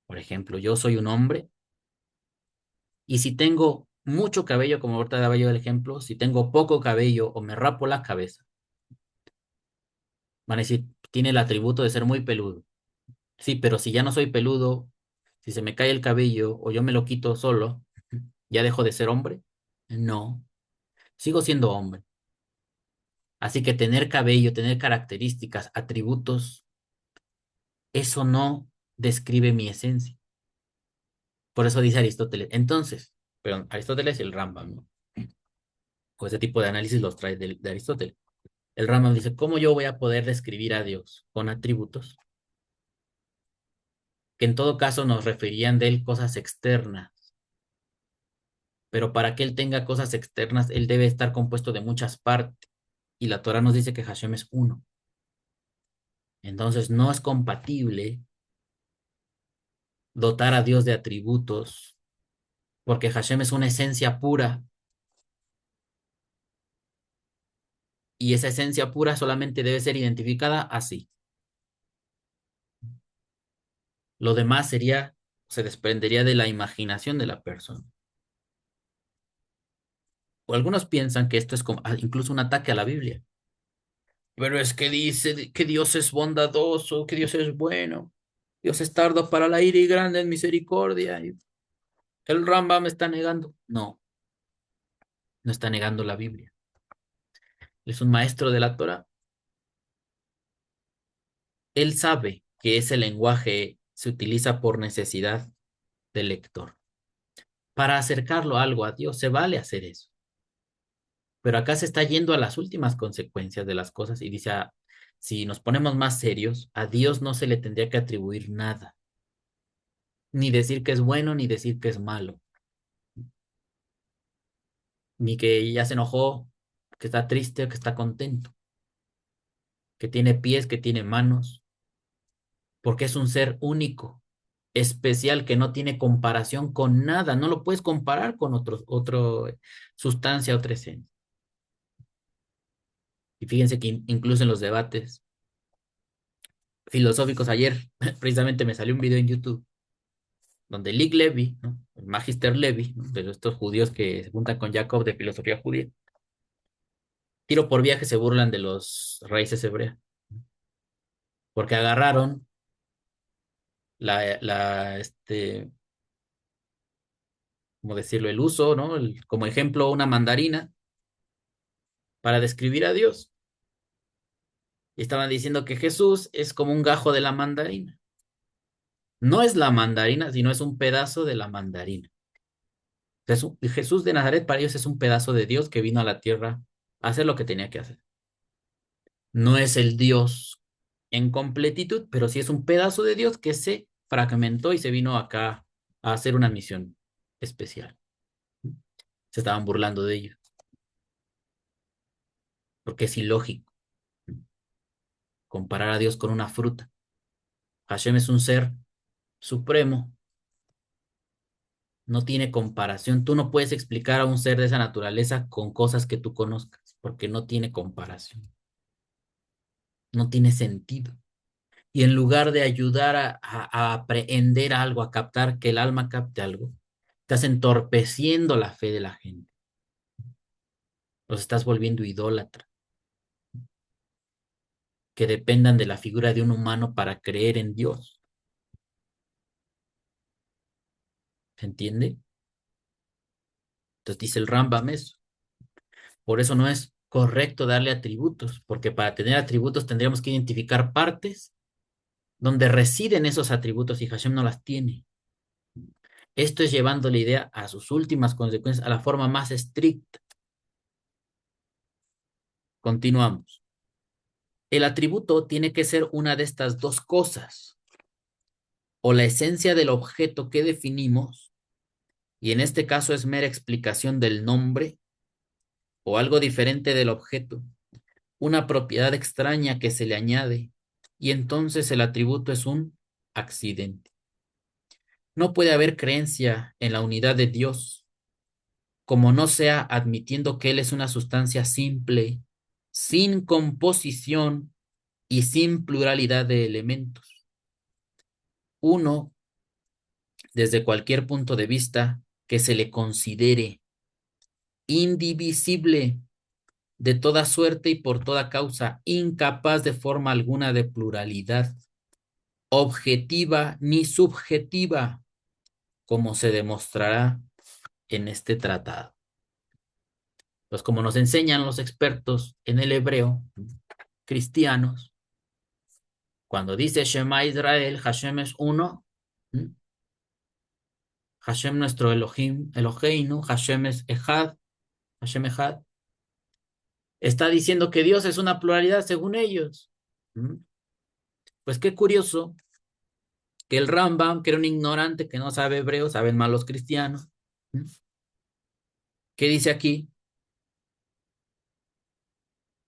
Por ejemplo, yo soy un hombre y si tengo mucho cabello, como ahorita daba yo el ejemplo, si tengo poco cabello o me rapo la cabeza, van a decir, tiene el atributo de ser muy peludo. Sí, pero si ya no soy peludo, si se me cae el cabello o yo me lo quito solo, ¿ya dejo de ser hombre? No, sigo siendo hombre. Así que tener cabello, tener características, atributos, eso no describe mi esencia. Por eso dice Aristóteles. Entonces, pero Aristóteles y el Rambam, ¿no? O ese tipo de análisis los trae de Aristóteles. El Rambam dice, ¿cómo yo voy a poder describir a Dios con atributos que en todo caso nos referían de él cosas externas? Pero para que él tenga cosas externas, él debe estar compuesto de muchas partes. Y la Torah nos dice que Hashem es uno. Entonces no es compatible dotar a Dios de atributos, porque Hashem es una esencia pura y esa esencia pura solamente debe ser identificada así. Lo demás sería, se desprendería de la imaginación de la persona. O algunos piensan que esto es como, incluso un ataque a la Biblia. Pero es que dice que Dios es bondadoso, que Dios es bueno. Dios es tardo para la ira y grande en misericordia. Y el Rambam está negando. No, no está negando la Biblia. Es un maestro de la Torah. Él sabe que ese lenguaje se utiliza por necesidad del lector. Para acercarlo a algo a Dios, se vale hacer eso. Pero acá se está yendo a las últimas consecuencias de las cosas y dice, si nos ponemos más serios, a Dios no se le tendría que atribuir nada, ni decir que es bueno, ni decir que es malo, ni que ya se enojó, que está triste o que está contento, que tiene pies, que tiene manos, porque es un ser único, especial, que no tiene comparación con nada, no lo puedes comparar con otro sustancia, otra esencia. Y fíjense que incluso en los debates filosóficos ayer, precisamente me salió un video en YouTube donde Lig Levy, ¿no? El Magister Levy, ¿no? De estos judíos que se juntan con Jacob de filosofía judía, tiro por viaje se burlan de los raíces hebreas, porque agarraron ¿cómo decirlo? El uso, ¿no? Como ejemplo, una mandarina para describir a Dios. Y estaban diciendo que Jesús es como un gajo de la mandarina. No es la mandarina, sino es un pedazo de la mandarina. Jesús de Nazaret para ellos es un pedazo de Dios que vino a la tierra a hacer lo que tenía que hacer. No es el Dios en completitud, pero sí es un pedazo de Dios que se fragmentó y se vino acá a hacer una misión especial. Se estaban burlando de ellos, porque es ilógico comparar a Dios con una fruta. Hashem es un ser supremo, no tiene comparación. Tú no puedes explicar a un ser de esa naturaleza con cosas que tú conozcas, porque no tiene comparación, no tiene sentido. Y en lugar de ayudar a aprehender algo, a captar que el alma capte algo, estás entorpeciendo la fe de la gente, los estás volviendo idólatras, que dependan de la figura de un humano para creer en Dios. ¿Se entiende? Entonces dice el Rambam eso. Por eso no es correcto darle atributos, porque para tener atributos tendríamos que identificar partes donde residen esos atributos y Hashem no las tiene. Esto es llevando la idea a sus últimas consecuencias, a la forma más estricta. Continuamos. El atributo tiene que ser una de estas dos cosas, o la esencia del objeto que definimos, y en este caso es mera explicación del nombre, o algo diferente del objeto, una propiedad extraña que se le añade, y entonces el atributo es un accidente. No puede haber creencia en la unidad de Dios, como no sea admitiendo que Él es una sustancia simple, sin composición y sin pluralidad de elementos. Uno, desde cualquier punto de vista, que se le considere indivisible de toda suerte y por toda causa, incapaz de forma alguna de pluralidad, objetiva ni subjetiva, como se demostrará en este tratado. Pues como nos enseñan los expertos en el hebreo, cristianos, cuando dice Shema Israel, Hashem es uno, Hashem nuestro Elohim, Eloheinu, Hashem es Echad, Hashem Echad, está diciendo que Dios es una pluralidad según ellos. Pues qué curioso que el Rambam, que era un ignorante que no sabe hebreo, saben más los cristianos, ¿qué dice aquí?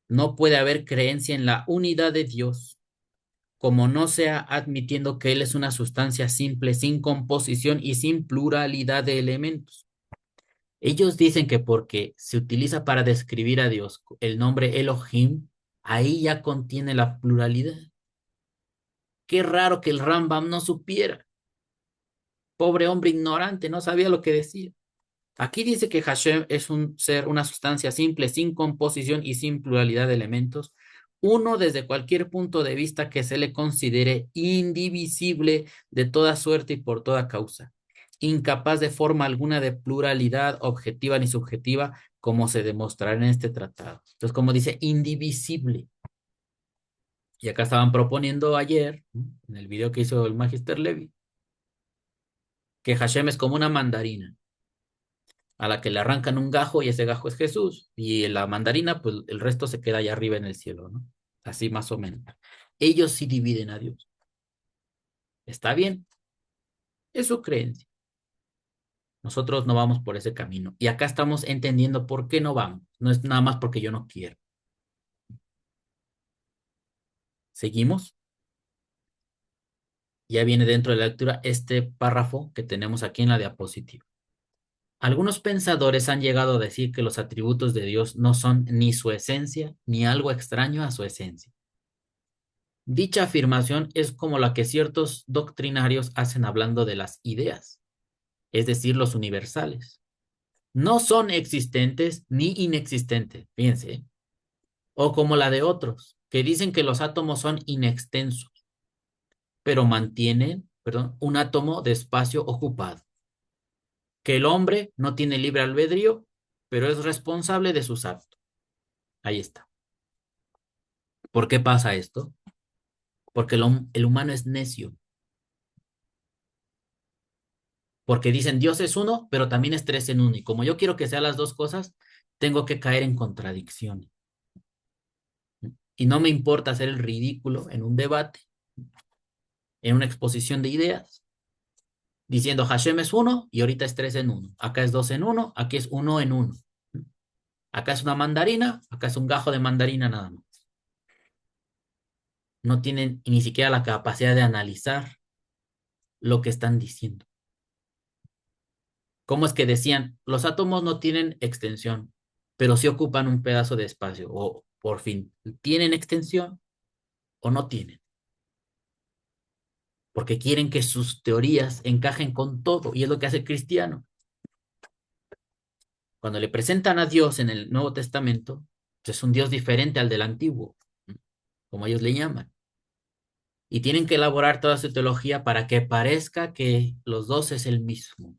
No puede haber creencia en la unidad de Dios, como no sea admitiendo que Él es una sustancia simple, sin composición y sin pluralidad de elementos. Ellos dicen que porque se utiliza para describir a Dios el nombre Elohim, ahí ya contiene la pluralidad. Qué raro que el Rambam no supiera. Pobre hombre ignorante, no sabía lo que decía. Aquí dice que Hashem es un ser, una sustancia simple, sin composición y sin pluralidad de elementos. Uno desde cualquier punto de vista que se le considere indivisible de toda suerte y por toda causa. Incapaz de forma alguna de pluralidad objetiva ni subjetiva, como se demostrará en este tratado. Entonces, como dice, indivisible. Y acá estaban proponiendo ayer, en el video que hizo el Magister Levi, que Hashem es como una mandarina a la que le arrancan un gajo y ese gajo es Jesús. Y la mandarina, pues el resto se queda allá arriba en el cielo, ¿no? Así más o menos. Ellos sí dividen a Dios. Está bien, es su creencia. Nosotros no vamos por ese camino. Y acá estamos entendiendo por qué no vamos. No es nada más porque yo no quiero. Seguimos. Ya viene dentro de la lectura este párrafo que tenemos aquí en la diapositiva. Algunos pensadores han llegado a decir que los atributos de Dios no son ni su esencia ni algo extraño a su esencia. Dicha afirmación es como la que ciertos doctrinarios hacen hablando de las ideas, es decir, los universales. No son existentes ni inexistentes, fíjense, ¿eh? O como la de otros, que dicen que los átomos son inextensos, pero mantienen, perdón, un átomo de espacio ocupado. Que el hombre no tiene libre albedrío, pero es responsable de sus actos. Ahí está. ¿Por qué pasa esto? Porque el humano es necio. Porque dicen Dios es uno, pero también es tres en uno. Y como yo quiero que sean las dos cosas, tengo que caer en contradicción. Y no me importa hacer el ridículo en un debate, en una exposición de ideas, diciendo Hashem es uno y ahorita es tres en uno. Acá es dos en uno, aquí es uno en uno. Acá es una mandarina, acá es un gajo de mandarina nada más. No tienen ni siquiera la capacidad de analizar lo que están diciendo. ¿Cómo es que decían, los átomos no tienen extensión, pero sí ocupan un pedazo de espacio? O por fin, ¿tienen extensión o no tienen? Porque quieren que sus teorías encajen con todo, y es lo que hace el cristiano. Cuando le presentan a Dios en el Nuevo Testamento, pues es un Dios diferente al del Antiguo, como ellos le llaman. Y tienen que elaborar toda su teología para que parezca que los dos es el mismo,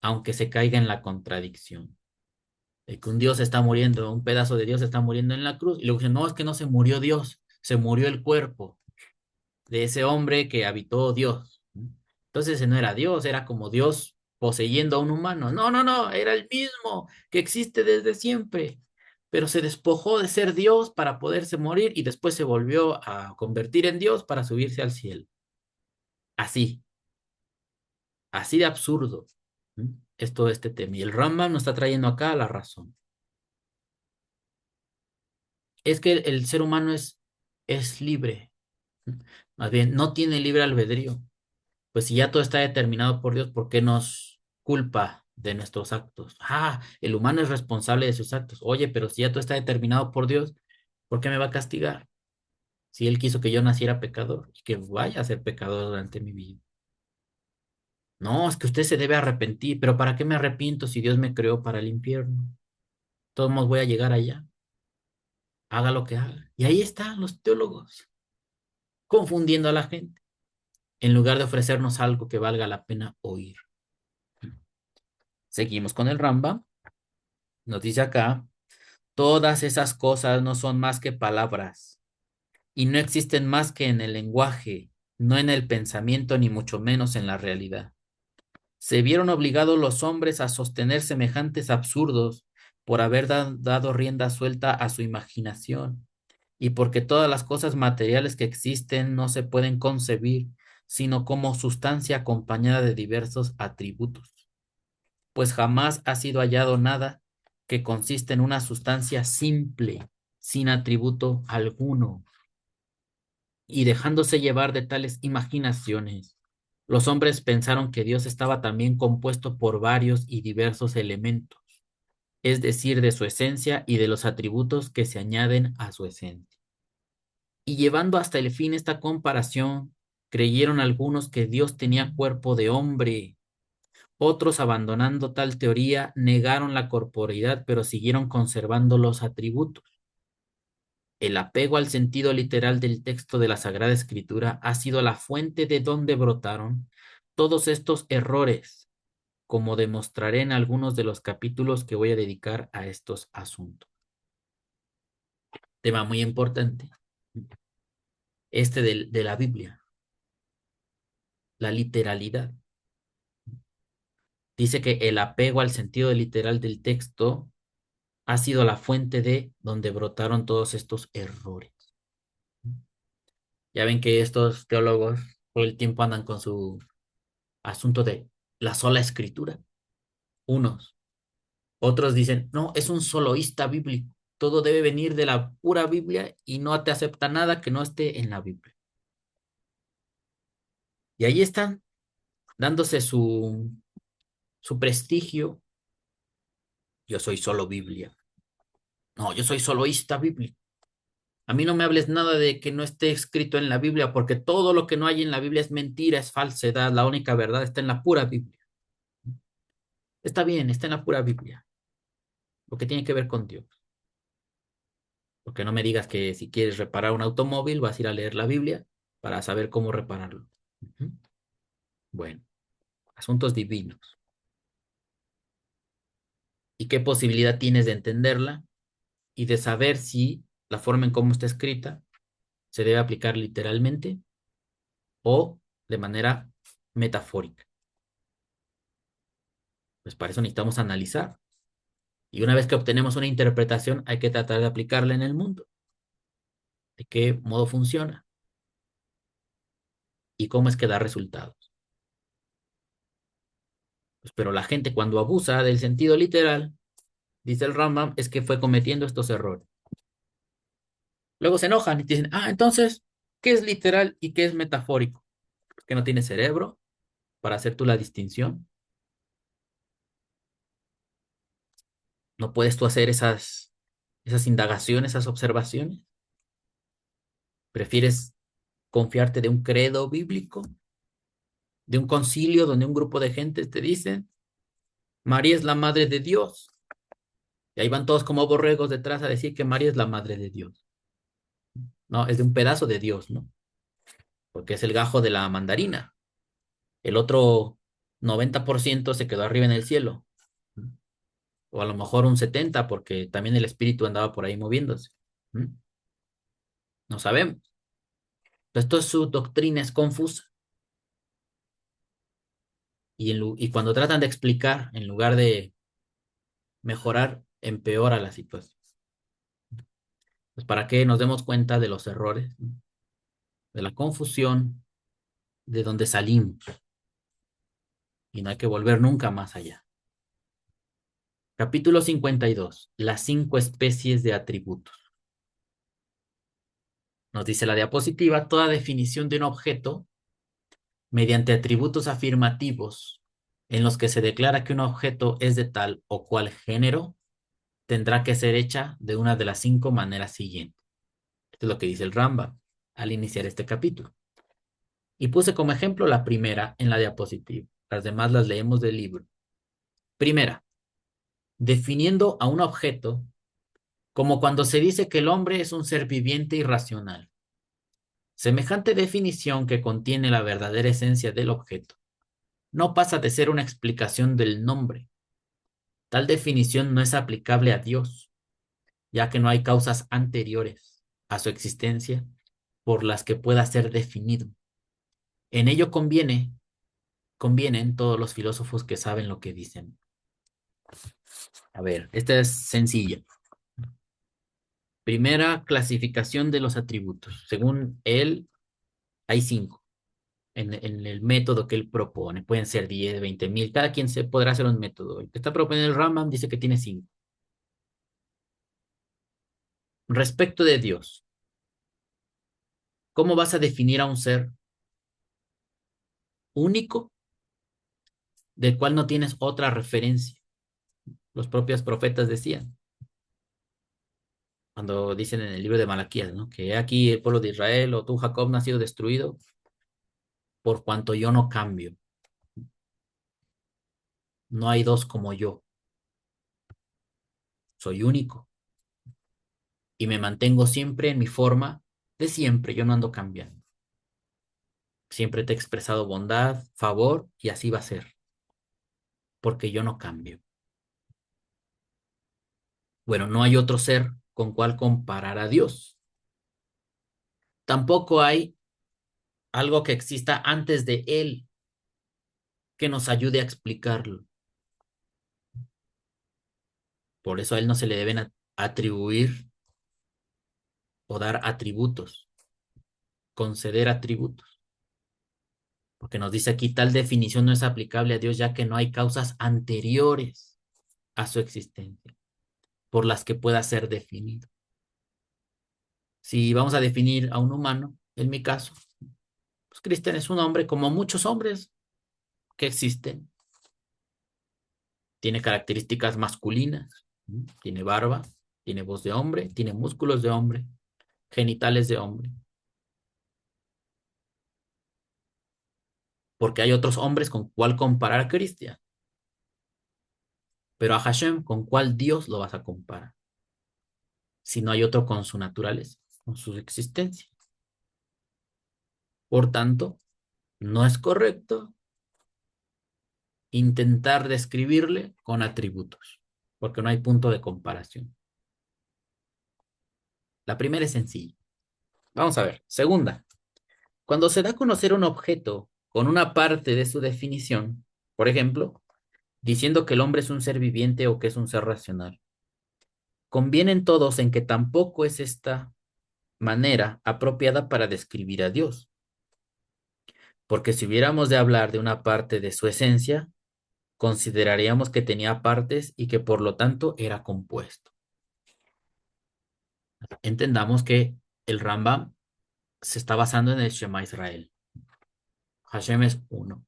aunque se caiga en la contradicción. De que un Dios está muriendo, un pedazo de Dios está muriendo en la cruz, y luego dicen, no, es que no se murió Dios, se murió el cuerpo de ese hombre que habitó Dios. Entonces ese no era Dios, era como Dios poseyendo a un humano. No, no, no, era el mismo que existe desde siempre, pero se despojó de ser Dios para poderse morir y después se volvió a convertir en Dios para subirse al cielo. Así, así de absurdo. Es todo este tema. Y el Rambam nos está trayendo acá la razón. Es que el ser humano es libre. Más bien, no tiene libre albedrío. Pues si ya todo está determinado por Dios, ¿por qué nos culpa de nuestros actos? Ah, el humano es responsable de sus actos. Oye, pero si ya todo está determinado por Dios, ¿por qué me va a castigar? Si Él quiso que yo naciera pecador y que vaya a ser pecador durante mi vida. No, es que usted se debe arrepentir, pero ¿para qué me arrepiento si Dios me creó para el infierno? Todos modos voy a llegar allá, haga lo que haga. Y ahí están los teólogos, confundiendo a la gente, en lugar de ofrecernos algo que valga la pena oír. Seguimos con el Rambam. Nos dice acá, todas esas cosas no son más que palabras y no existen más que en el lenguaje, no en el pensamiento ni mucho menos en la realidad. Se vieron obligados los hombres a sostener semejantes absurdos por haber dado rienda suelta a su imaginación y porque todas las cosas materiales que existen no se pueden concebir sino como sustancia acompañada de diversos atributos, pues jamás ha sido hallado nada que consiste en una sustancia simple, sin atributo alguno, y dejándose llevar de tales imaginaciones. Los hombres pensaron que Dios estaba también compuesto por varios y diversos elementos, es decir, de su esencia y de los atributos que se añaden a su esencia. Y llevando hasta el fin esta comparación, creyeron algunos que Dios tenía cuerpo de hombre. Otros, abandonando tal teoría, negaron la corporeidad, pero siguieron conservando los atributos. El apego al sentido literal del texto de la Sagrada Escritura ha sido la fuente de donde brotaron todos estos errores, como demostraré en algunos de los capítulos que voy a dedicar a estos asuntos. Tema muy importante, este de la Biblia, la literalidad. Dice que el apego al sentido literal del texto ha sido la fuente de donde brotaron todos estos errores. Ya ven que estos teólogos todo el tiempo andan con su asunto de la sola escritura. Unos. Otros dicen, no, es un soloísta bíblico. Todo debe venir de la pura Biblia y no te acepta nada que no esté en la Biblia. Y ahí están, dándose su prestigio. Yo soy solo Biblia. No, yo soy soloísta bíblico. A mí no me hables nada de que no esté escrito en la Biblia, porque todo lo que no hay en la Biblia es mentira, es falsedad. La única verdad está en la pura Biblia. Está bien, está en la pura Biblia, lo que tiene que ver con Dios. Porque no me digas que si quieres reparar un automóvil vas a ir a leer la Biblia para saber cómo repararlo. Ujú. Bueno, asuntos divinos. ¿Y qué posibilidad tienes de entenderla y de saber si la forma en cómo está escrita se debe aplicar literalmente o de manera metafórica? Pues para eso necesitamos analizar. Y una vez que obtenemos una interpretación, hay que tratar de aplicarla en el mundo. de qué modo funciona y cómo es que da resultados. Pues, pero la gente cuando abusa del sentido literal, dice el Rambam, es que fue cometiendo estos errores. Luego se enojan y dicen, entonces, ¿qué es literal y qué es metafórico? Que no tienes cerebro para hacer tú la distinción. No puedes tú hacer esas indagaciones, esas observaciones. Prefieres confiarte de un credo bíblico, de un concilio donde un grupo de gente te dice, María es la madre de Dios. Y ahí van todos como borregos detrás a decir que María es la madre de Dios. No, es de un pedazo de Dios, ¿no? Porque es el gajo de la mandarina. El otro 90% se quedó arriba en el cielo. O a lo mejor un 70% porque también el espíritu andaba por ahí moviéndose. ¿Mm? No sabemos. Esto su doctrina es confusa. Y cuando tratan de explicar, en lugar de mejorar, empeora la situación. Pues para que nos demos cuenta de los errores, ¿no? De la confusión, de donde salimos. Y no hay que volver nunca más allá. Capítulo 52. Las 5 especies de atributos. Nos dice la diapositiva, toda definición de un objeto mediante atributos afirmativos en los que se declara que un objeto es de tal o cual género, tendrá que ser hecha de una de las 5 maneras siguientes. Esto es lo que dice el Rambam al iniciar este capítulo. Y puse como ejemplo la primera en la diapositiva. Las demás las leemos del libro. Primera, definiendo a un objeto como cuando se dice que el hombre es un ser viviente y racional. Semejante definición que contiene la verdadera esencia del objeto no pasa de ser una explicación del nombre. Tal definición no es aplicable a Dios, ya que no hay causas anteriores a su existencia por las que pueda ser definido. En ello convienen todos los filósofos que saben lo que dicen. A ver, esta es sencilla. Primera clasificación de los atributos. Según él, hay 5 en el método que él propone. Pueden ser 10, 20,000. Cada quien se podrá hacer un método. El que está proponiendo el Rambam dice que tiene 5. Respecto de Dios, ¿cómo vas a definir a un ser único del cual no tienes otra referencia? Los propios profetas decían, cuando dicen en el libro de Malaquías, ¿no? Que aquí el pueblo de Israel o tú, Jacob, no ha sido destruido por cuanto yo no cambio. No hay dos como yo. Soy único y me mantengo siempre en mi forma de siempre. Yo no ando cambiando. Siempre te he expresado bondad, favor y así va a ser, porque yo no cambio. Bueno, no hay otro ser con cual comparar a Dios. Tampoco hay algo que exista antes de Él que nos ayude a explicarlo. Por eso a Él no se le deben atribuir o dar atributos, conceder atributos. Porque nos dice aquí, tal definición no es aplicable a Dios ya que no hay causas anteriores a su existencia por las que pueda ser definido. Si vamos a definir a un humano, en mi caso, pues Cristian es un hombre como muchos hombres que existen. Tiene características masculinas, tiene barba, tiene voz de hombre, tiene músculos de hombre, genitales de hombre. Porque hay otros hombres con cuál comparar a Cristian. Pero a Hashem, ¿con cuál Dios lo vas a comparar? Si no hay otro con su naturaleza, con su existencia. Por tanto, no es correcto intentar describirle con atributos, porque no hay punto de comparación. La primera es sencilla. Vamos a ver. Segunda, cuando se da a conocer un objeto con una parte de su definición, por ejemplo, diciendo que el hombre es un ser viviente o que es un ser racional, convienen todos en que tampoco es esta manera apropiada para describir a Dios. Porque si hubiéramos de hablar de una parte de su esencia, consideraríamos que tenía partes y que por lo tanto era compuesto. Entendamos que el Rambam se está basando en el Shema Israel. Hashem es uno.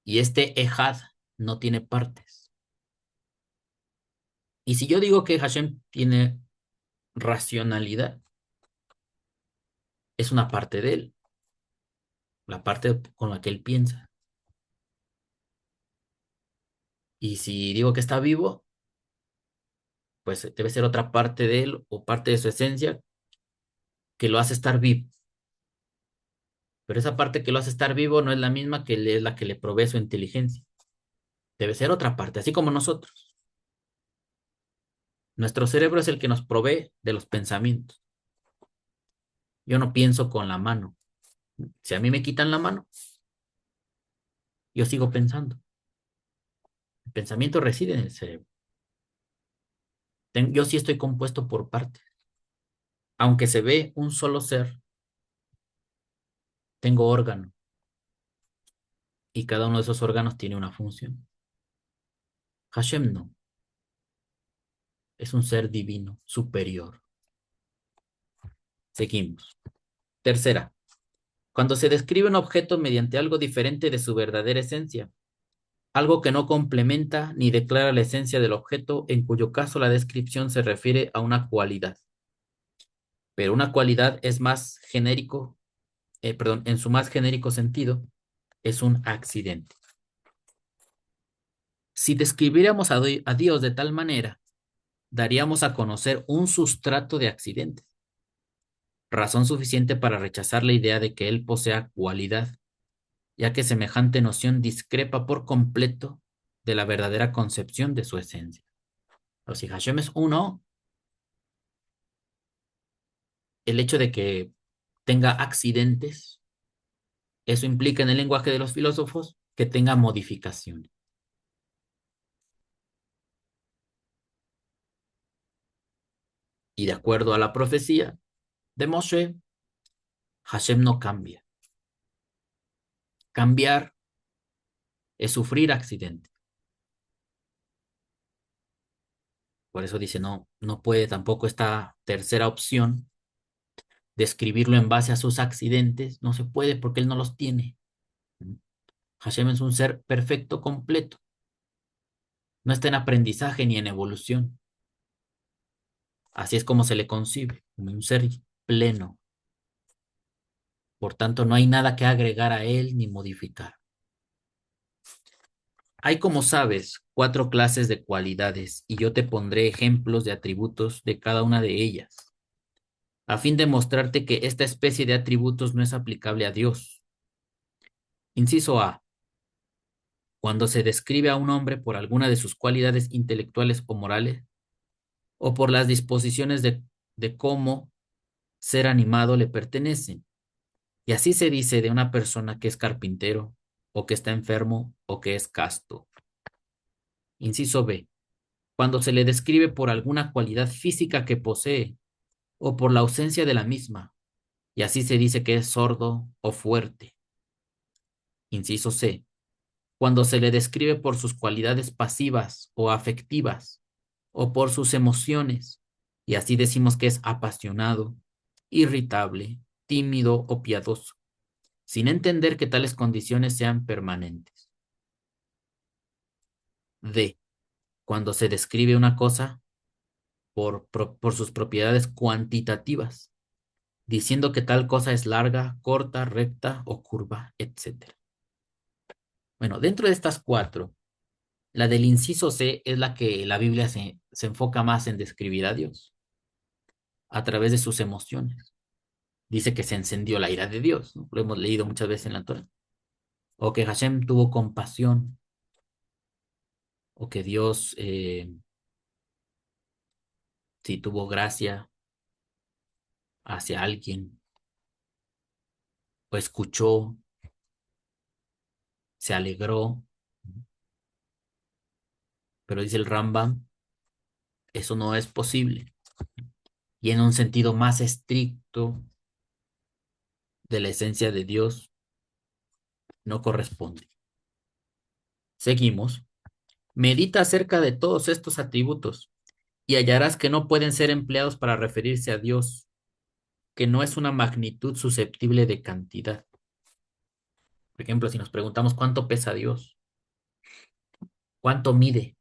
Y este Ejad no tiene partes. Y si yo digo que Hashem tiene racionalidad, es una parte de él, la parte con la que él piensa. Y si digo que está vivo, pues debe ser otra parte de él o parte de su esencia que lo hace estar vivo. Pero esa parte que lo hace estar vivo no es la misma es la que le provee su inteligencia. Debe ser otra parte, así como nosotros. Nuestro cerebro es el que nos provee de los pensamientos. Yo no pienso con la mano. Si a mí me quitan la mano, yo sigo pensando. El pensamiento reside en el cerebro. Yo sí estoy compuesto por partes. Aunque se ve un solo ser, tengo órganos y cada uno de esos órganos tiene una función. Hashem no, es un ser divino, superior. Seguimos. Tercera, cuando se describe un objeto mediante algo diferente de su verdadera esencia, algo que no complementa ni declara la esencia del objeto, en cuyo caso la descripción se refiere a una cualidad. Pero una cualidad es más genérico, en su más genérico sentido, es un accidente. Si describiéramos a Dios de tal manera, daríamos a conocer un sustrato de accidentes, razón suficiente para rechazar la idea de que Él posea cualidad, ya que semejante noción discrepa por completo de la verdadera concepción de su esencia. O si Hashem es uno, el hecho de que tenga accidentes, eso implica en el lenguaje de los filósofos que tenga modificaciones. Y de acuerdo a la profecía de Moshe, Hashem no cambia. Cambiar es sufrir accidentes. Por eso dice, no, no puede tampoco esta tercera opción describirlo en base a sus accidentes. No se puede porque él no los tiene. Hashem es un ser perfecto, completo. No está en aprendizaje ni en evolución. Así es como se le concibe, como un ser pleno. Por tanto, no hay nada que agregar a él ni modificar. Hay, como sabes, 4 clases de cualidades y yo te pondré ejemplos de atributos de cada una de ellas, a fin de mostrarte que esta especie de atributos no es aplicable a Dios. Inciso A. Cuando se describe a un hombre por alguna de sus cualidades intelectuales o morales, o por las disposiciones de cómo ser animado le pertenecen. Y así se dice de una persona que es carpintero, o que está enfermo, o que es casto. Inciso B. Cuando se le describe por alguna cualidad física que posee, o por la ausencia de la misma, y así se dice que es sordo o fuerte. Inciso C. Cuando se le describe por sus cualidades pasivas o afectivas, o por sus emociones, y así decimos que es apasionado, irritable, tímido o piadoso, sin entender que tales condiciones sean permanentes. D. Cuando se describe una cosa por sus propiedades cuantitativas, diciendo que tal cosa es larga, corta, recta o curva, etc. Bueno, dentro de estas 4, la del inciso C es la que la Biblia se enfoca más en describir a Dios a través de sus emociones. Dice que se encendió la ira de Dios, ¿no? Lo hemos leído muchas veces en la Torah. O que Hashem tuvo compasión, o que Dios sí tuvo gracia hacia alguien, o escuchó, se alegró. Pero dice el Rambam, eso no es posible. y en un sentido más estricto de la esencia de Dios no corresponde. Seguimos. Medita acerca de todos estos atributos y hallarás que no pueden ser empleados para referirse a Dios, que no es una magnitud susceptible de cantidad. Por ejemplo, si nos preguntamos cuánto pesa Dios, cuánto mide,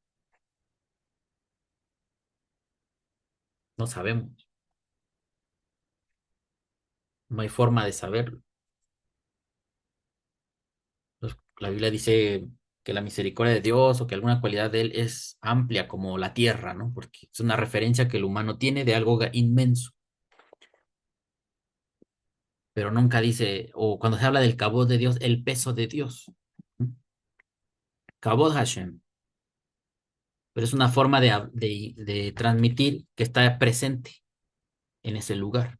no sabemos, no hay forma de saberlo. La Biblia dice que la misericordia de Dios o que alguna cualidad de Él es amplia como la tierra, ¿no? Porque es una referencia que el humano tiene de algo inmenso, pero nunca dice, o cuando se habla del cabod de Dios, el peso de Dios. Kabod Hashem, pero es una forma de transmitir que está presente en ese lugar,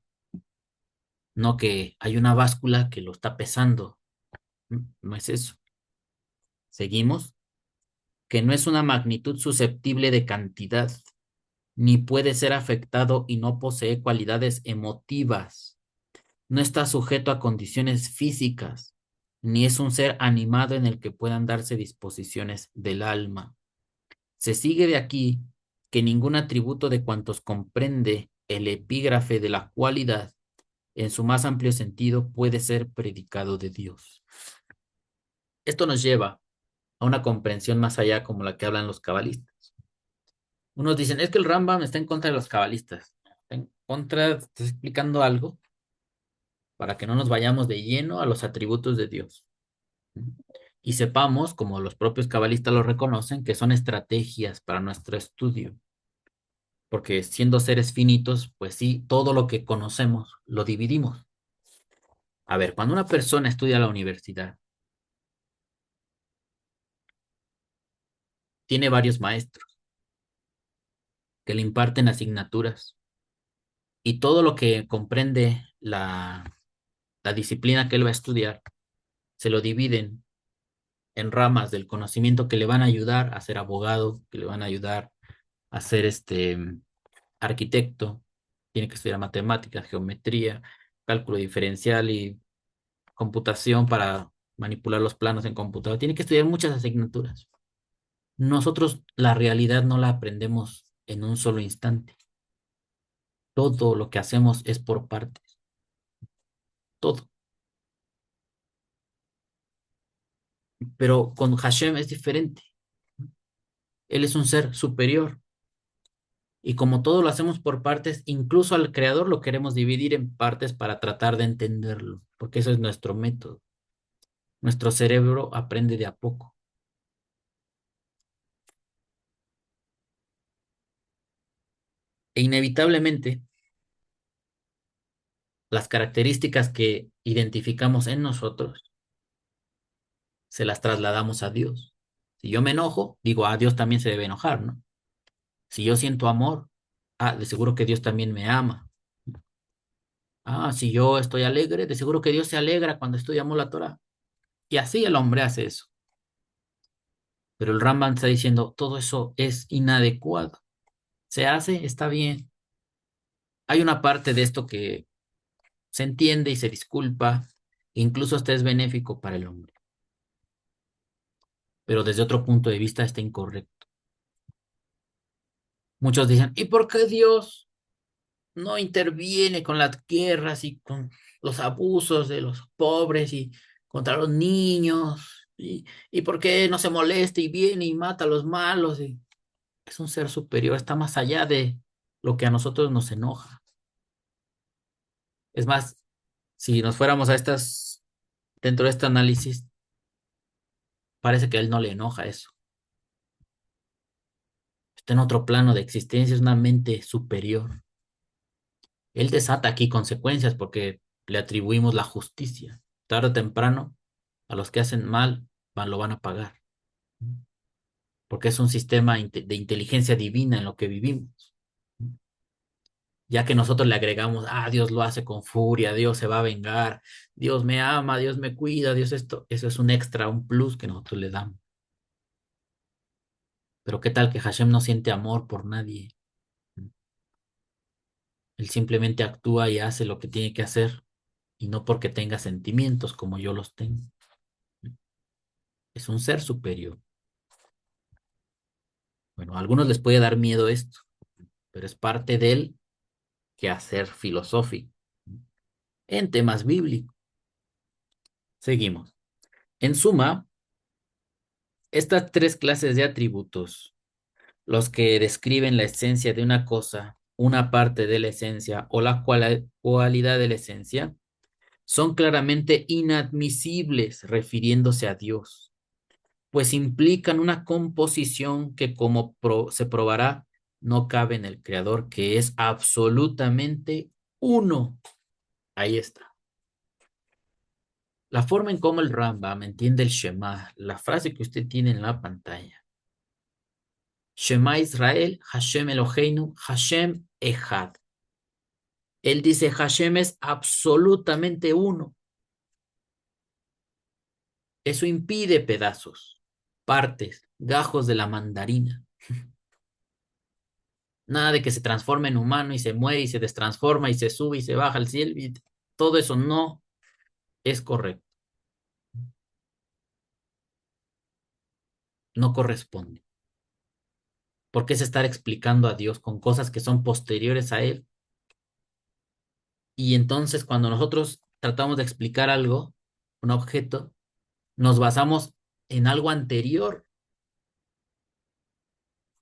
no que hay una báscula que lo está pesando. No es eso. Seguimos, que no es una magnitud susceptible de cantidad, ni puede ser afectado y no posee cualidades emotivas, no está sujeto a condiciones físicas, ni es un ser animado en el que puedan darse disposiciones del alma. Se sigue de aquí que ningún atributo de cuantos comprende el epígrafe de la cualidad en su más amplio sentido puede ser predicado de Dios. Esto nos lleva a una comprensión más allá como la que hablan los cabalistas. Unos dicen, es que el Rambam está en contra de los cabalistas. Está en contra, está explicando algo para que no nos vayamos de lleno a los atributos de Dios. Y sepamos, como los propios cabalistas lo reconocen, que son estrategias para nuestro estudio. Porque siendo seres finitos, pues sí, todo lo que conocemos lo dividimos. A ver, cuando una persona estudia a la universidad, tiene varios maestros que le imparten asignaturas y todo lo que comprende la disciplina que él va a estudiar, se lo dividen en ramas del conocimiento que le van a ayudar a ser abogado, que le van a ayudar a ser arquitecto, tiene que estudiar matemáticas, geometría, cálculo diferencial y computación para manipular los planos en computadora. Tiene que estudiar muchas asignaturas. Nosotros la realidad no la aprendemos en un solo instante. Todo lo que hacemos es por partes, todo. Pero con Hashem es diferente. Él es un ser superior. Y como todo lo hacemos por partes, incluso al creador lo queremos dividir en partes para tratar de entenderlo, porque eso es nuestro método. Nuestro cerebro aprende de a poco. E inevitablemente, las características que identificamos en nosotros se las trasladamos a Dios. Si yo me enojo, digo, ah, Dios también se debe enojar, ¿no? Si yo siento amor, ah, de seguro que Dios también me ama. Ah, si yo estoy alegre, de seguro que Dios se alegra cuando estudiamos la Torah. Y así el hombre hace eso. Pero el Rambam está diciendo, todo eso es inadecuado. Se hace, está bien. Hay una parte de esto que se entiende y se disculpa, incluso hasta es benéfico para el hombre, pero desde otro punto de vista está incorrecto. Muchos dicen, ¿y por qué Dios no interviene con las guerras y con los abusos de los pobres y contra los niños? ¿Y por qué no se molesta y viene y mata a los malos? Y es un ser superior, está más allá de lo que a nosotros nos enoja. Es más, si nos fuéramos a dentro de este análisis, parece que a él no le enoja eso. Está en otro plano de existencia, es una mente superior. Él desata aquí consecuencias porque le atribuimos la justicia. Tarde o temprano, a los que hacen mal, lo van a pagar, porque es un sistema de inteligencia divina en lo que vivimos. Ya que nosotros le agregamos, ah, Dios lo hace con furia, Dios se va a vengar, Dios me ama, Dios me cuida, Dios esto, eso es un extra, un plus que nosotros le damos. Pero ¿qué tal que Hashem no siente amor por nadie? Él simplemente actúa y hace lo que tiene que hacer, y no porque tenga sentimientos como yo los tengo. Es un ser superior. Bueno, a algunos les puede dar miedo esto, pero es parte del quehacer filosófico en temas bíblicos. Seguimos. En suma, estas tres clases de atributos, los que describen la esencia de una cosa, una parte de la esencia o la cualidad de la esencia, son claramente inadmisibles refiriéndose a Dios, pues implican una composición que, como se probará, no cabe en el Creador, que es absolutamente uno. Ahí está. La forma en cómo el Rambam entiende el Shema, la frase que usted tiene en la pantalla. Shema Israel, Hashem Eloheinu, Hashem Echad. Él dice, Hashem es absolutamente uno. Eso impide pedazos, partes, gajos de la mandarina. Nada de que se transforme en humano y se muere y se destransforma y se sube y se baja al cielo. Todo eso no es correcto, no corresponde. Porque es estar explicando a Dios con cosas que son posteriores a Él. Y entonces cuando nosotros tratamos de explicar algo, un objeto, nos basamos en algo anterior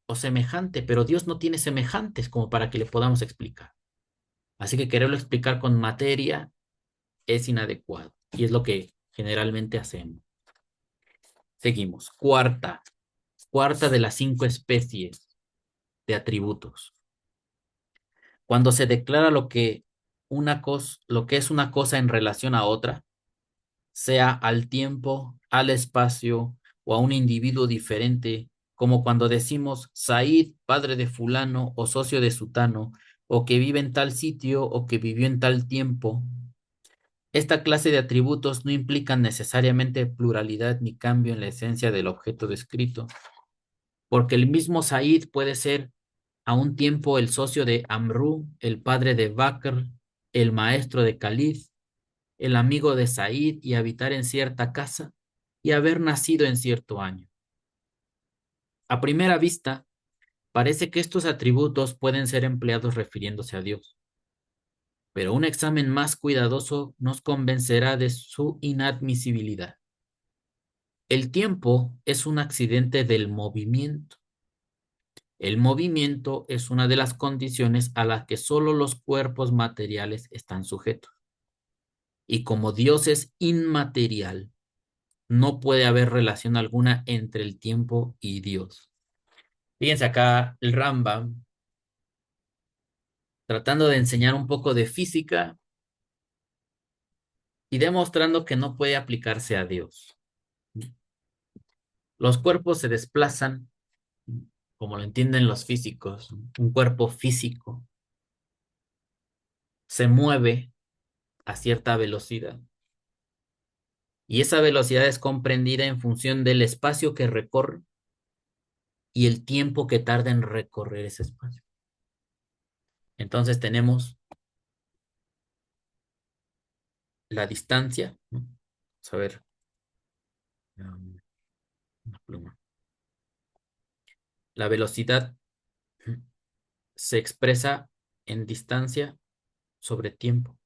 o semejante, pero Dios no tiene semejantes como para que le podamos explicar. Así que quererlo explicar con materia es inadecuado y es lo que generalmente hacemos. Seguimos. Cuarta de las 5 especies de atributos. Cuando se declara lo que es una cosa en relación a otra, sea al tiempo, al espacio o a un individuo diferente, como cuando decimos Said, padre de fulano o socio de sutano, o que vive en tal sitio o que vivió en tal tiempo. Esta clase de atributos no implican necesariamente pluralidad ni cambio en la esencia del objeto descrito, porque el mismo Said puede ser a un tiempo el socio de Amru, el padre de Bakr, el maestro de Khalid, el amigo de Said y habitar en cierta casa y haber nacido en cierto año. A primera vista, parece que estos atributos pueden ser empleados refiriéndose a Dios, pero un examen más cuidadoso nos convencerá de su inadmisibilidad. El tiempo es un accidente del movimiento. El movimiento es una de las condiciones a las que solo los cuerpos materiales están sujetos. Y como Dios es inmaterial, no puede haber relación alguna entre el tiempo y Dios. Fíjense acá el Rambam tratando de enseñar un poco de física y demostrando que no puede aplicarse a Dios. Los cuerpos se desplazan, como lo entienden los físicos. Un cuerpo físico se mueve a cierta velocidad y esa velocidad es comprendida en función del espacio que recorre y el tiempo que tarda en recorrer ese espacio. Entonces tenemos la distancia, ¿no? Vamos a ver, una pluma. La velocidad se expresa en distancia sobre tiempo.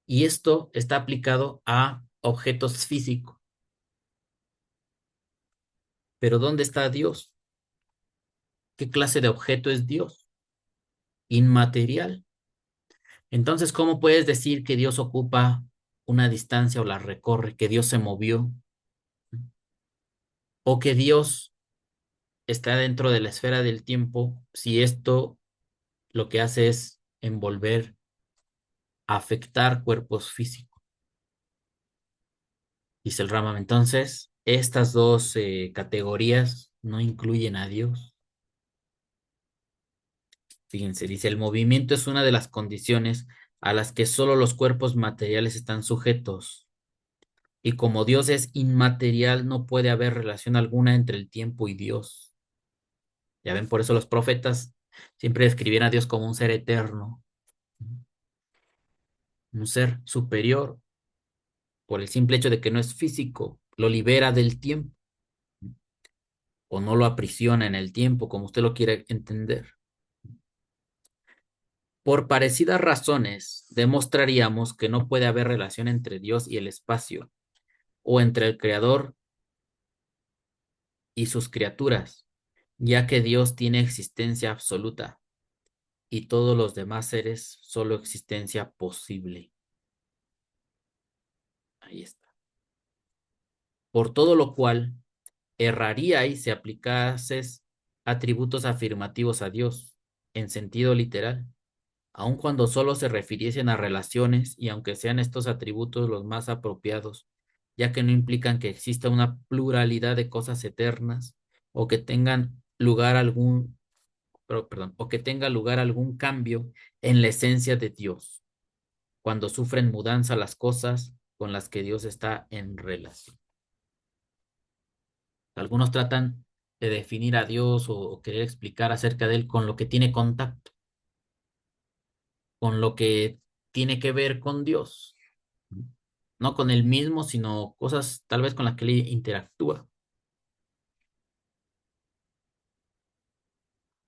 Y esto está aplicado a objetos físicos. Pero ¿dónde está Dios? ¿Qué clase de objeto es Dios? Inmaterial. Entonces, ¿cómo puedes decir que Dios ocupa una distancia o la recorre, que Dios se movió o que Dios está dentro de la esfera del tiempo si esto lo que hace es envolver, afectar cuerpos físicos? Dice el Rambam. Entonces, estas dos categorías no incluyen a Dios. Fíjense, dice, el movimiento es una de las condiciones a las que solo los cuerpos materiales están sujetos. Y como Dios es inmaterial, no puede haber relación alguna entre el tiempo y Dios. Ya ven, por eso los profetas Siempre describían a Dios como un ser eterno, un ser superior, por el simple hecho de que no es físico, lo libera del tiempo o no lo aprisiona en el tiempo, como usted lo quiere entender. Por parecidas razones, demostraríamos que no puede haber relación entre Dios y el espacio, o entre el Creador y sus criaturas, ya que Dios tiene existencia absoluta y todos los demás seres solo existencia posible. Ahí está. Por todo lo cual, erraríais si aplicases atributos afirmativos a Dios, en sentido literal, aun cuando solo se refiriesen a relaciones y aunque sean estos atributos los más apropiados, ya que no implican que exista una pluralidad de cosas eternas o que tengan lugar algún, perdón, o que tenga lugar algún cambio en la esencia de Dios, cuando sufren mudanza las cosas con las que Dios está en relación. Algunos tratan de definir a Dios o querer explicar acerca de él con lo que tiene contacto, con lo que tiene que ver con Dios, no con él mismo, sino cosas tal vez con las que él interactúa.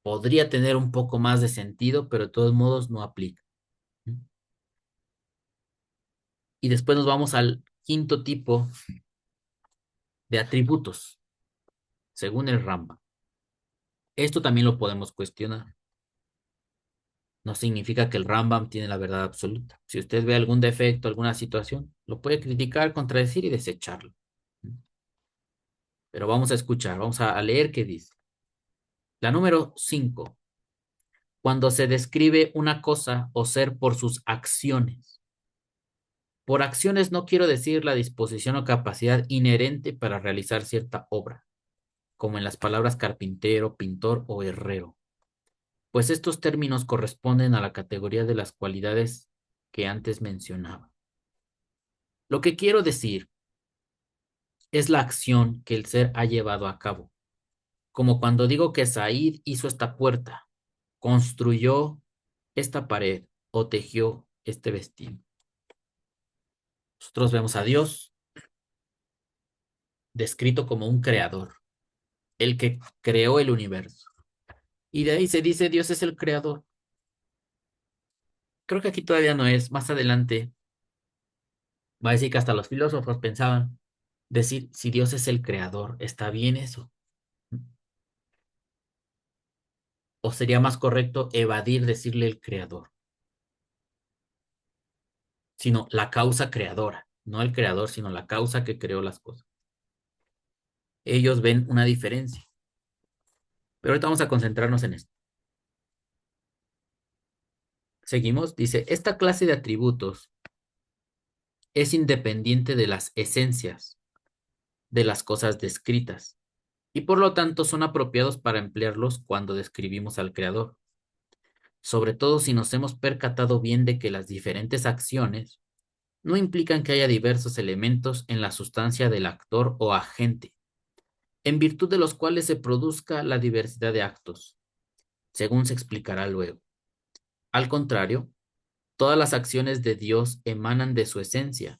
Podría tener un poco más de sentido, pero de todos modos no aplica. Y después nos vamos al quinto tipo de atributos, según el Rambam. Esto también lo podemos cuestionar. No significa que el Rambam tiene la verdad absoluta. Si usted ve algún defecto, alguna situación, lo puede criticar, contradecir y desecharlo. Pero vamos a escuchar, vamos a leer qué dice. La número 5. Cuando se describe una cosa o ser por sus acciones. Por acciones no quiero decir la disposición o capacidad inherente para realizar cierta obra, como en las palabras carpintero, pintor o herrero, pues estos términos corresponden a la categoría de las cualidades que antes mencionaba. Lo que quiero decir es la acción que el ser ha llevado a cabo, como cuando digo que Said hizo esta puerta, construyó esta pared o tejió este vestido. Nosotros vemos a Dios descrito como un creador, el que creó el universo. Y de ahí se dice Dios es el creador. Creo que aquí todavía no es. Más adelante va a decir que hasta los filósofos pensaban decir si Dios es el creador, ¿está bien eso? ¿O sería más correcto evadir decirle el creador, sino la causa creadora? No el creador, sino la causa que creó las cosas. Ellos ven una diferencia. Pero ahorita vamos a concentrarnos en esto. Seguimos, dice, esta clase de atributos es independiente de las esencias de las cosas descritas y por lo tanto son apropiados para emplearlos cuando describimos al creador, sobre todo si nos hemos percatado bien de que las diferentes acciones no implican que haya diversos elementos en la sustancia del actor o agente, en virtud de los cuales se produzca la diversidad de actos, según se explicará luego. Al contrario, todas las acciones de Dios emanan de su esencia,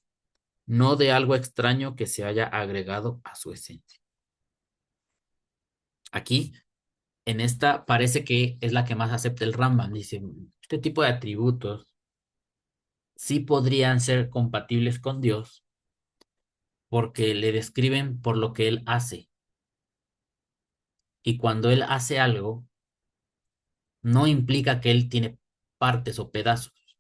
no de algo extraño que se haya agregado a su esencia. Aquí, en esta, parece que es la que más acepta el Rambam. Dice, este tipo de atributos sí podrían ser compatibles con Dios porque le describen por lo que Él hace. Y cuando Él hace algo, no implica que Él tiene partes o pedazos,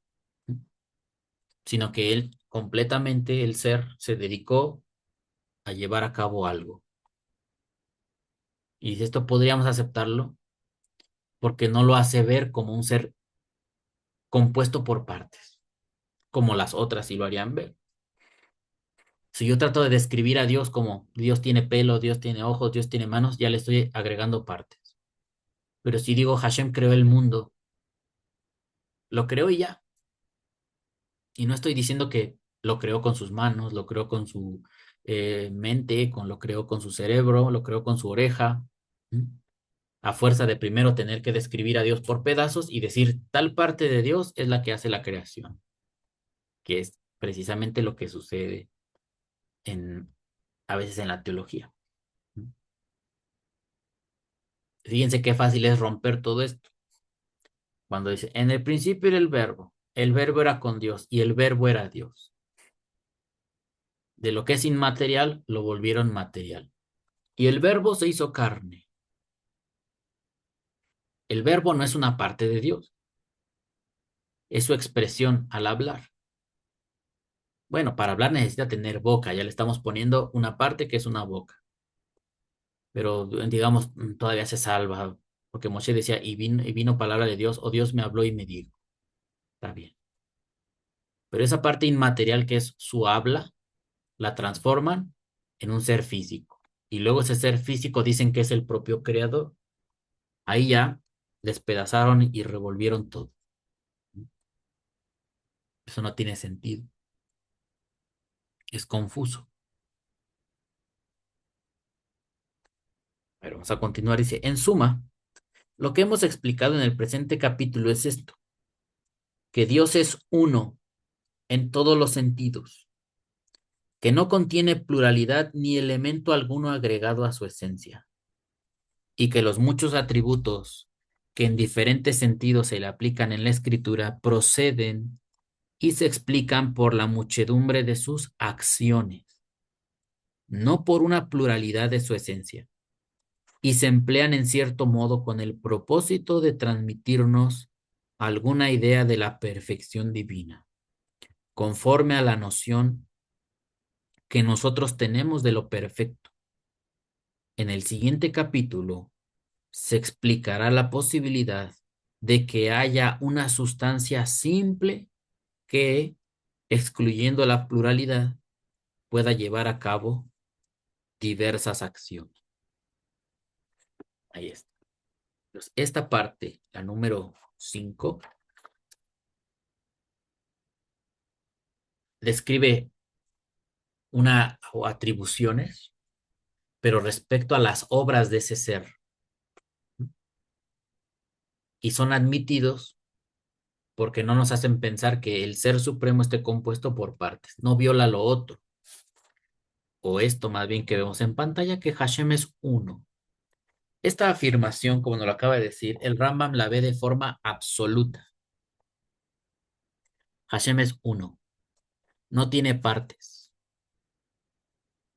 sino que Él completamente, el ser, se dedicó a llevar a cabo algo. Y esto podríamos aceptarlo porque no lo hace ver como un ser compuesto por partes, como las otras sí lo harían ver. Si yo trato de describir a Dios como Dios tiene pelo, Dios tiene ojos, Dios tiene manos, ya le estoy agregando partes. Pero si digo Hashem creó el mundo, lo creó y ya. Y no estoy diciendo que lo creó con sus manos, lo creó con su mente, lo creó con su cerebro, lo creó con su oreja. ¿Mm? a fuerza de primero tener que describir a Dios por pedazos y decir tal parte de Dios es la que hace la creación, que es precisamente lo que sucede en, a veces en la teología. Fíjense qué fácil es romper todo esto. Cuando dice, en el principio era el verbo era con Dios y el verbo era Dios. De lo que es inmaterial, lo volvieron material. Y el verbo se hizo carne. El verbo no es una parte de Dios, es su expresión al hablar. Bueno, para hablar necesita tener boca, ya le estamos poniendo una parte que es una boca, pero digamos, todavía se salva, porque Moshe decía, y vino palabra de Dios, o Dios me habló y me dijo, está bien. Pero esa parte inmaterial que es su habla, la transforman en un ser físico. Y luego ese ser físico dicen que es el propio creador. Ahí ya despedazaron y revolvieron todo. Eso no tiene sentido. Es confuso. Pero vamos a continuar. Dice, en suma, lo que hemos explicado en el presente capítulo es esto, que Dios es uno en todos los sentidos, que no contiene pluralidad ni elemento alguno agregado a su esencia, y que los muchos atributos que en diferentes sentidos se le aplican en la escritura proceden y se explican por la muchedumbre de sus acciones, no por una pluralidad de su esencia, y se emplean en cierto modo con el propósito de transmitirnos alguna idea de la perfección divina, conforme a la noción que nosotros tenemos de lo perfecto. En el siguiente capítulo se explicará la posibilidad de que haya una sustancia simple que, excluyendo la pluralidad, pueda llevar a cabo diversas acciones. Ahí está. Entonces, esta parte, la número 5, describe una o atribuciones, pero respecto a las obras de ese ser, y son admitidos porque no nos hacen pensar que el ser supremo esté compuesto por partes, no viola lo otro, o esto más bien que vemos en pantalla, que Hashem es uno. Esta afirmación, como nos lo acaba de decir, el Rambam la ve de forma absoluta. Hashem es uno, no tiene partes.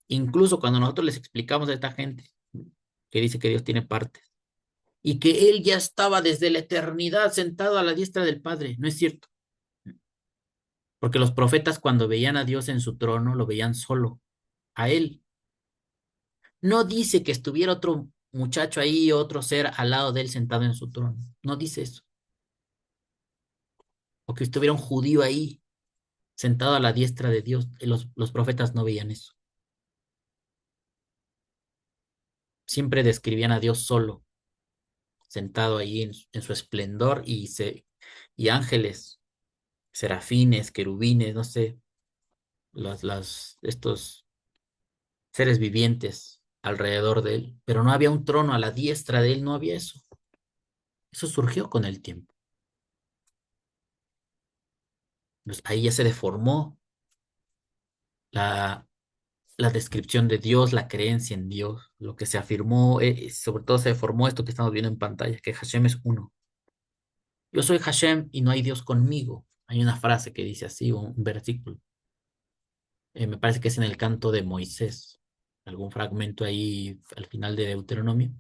Incluso cuando nosotros les explicamos a esta gente que dice que Dios tiene partes y que Él ya estaba desde la eternidad sentado a la diestra del Padre, no es cierto. Porque los profetas cuando veían a Dios en su trono, lo veían solo, a Él. No dice que estuviera otro muchacho ahí, otro ser al lado de Él sentado en su trono. No dice eso. O que estuviera un judío ahí, sentado a la diestra de Dios. Los profetas no veían eso. Siempre describían a Dios solo, sentado ahí en su esplendor y ángeles, serafines, querubines, no sé, estos seres vivientes alrededor de él, pero no había un trono a la diestra de él, no había eso. Eso surgió con el tiempo. Entonces, ahí ya se deformó la, la descripción de Dios, la creencia en Dios, lo que se afirmó, sobre todo se deformó esto que estamos viendo en pantalla, que Hashem es uno. Yo soy Hashem y no hay Dios conmigo. Hay una frase que dice así, un versículo. Me parece que es en el canto de Moisés, algún fragmento ahí al final de Deuteronomio.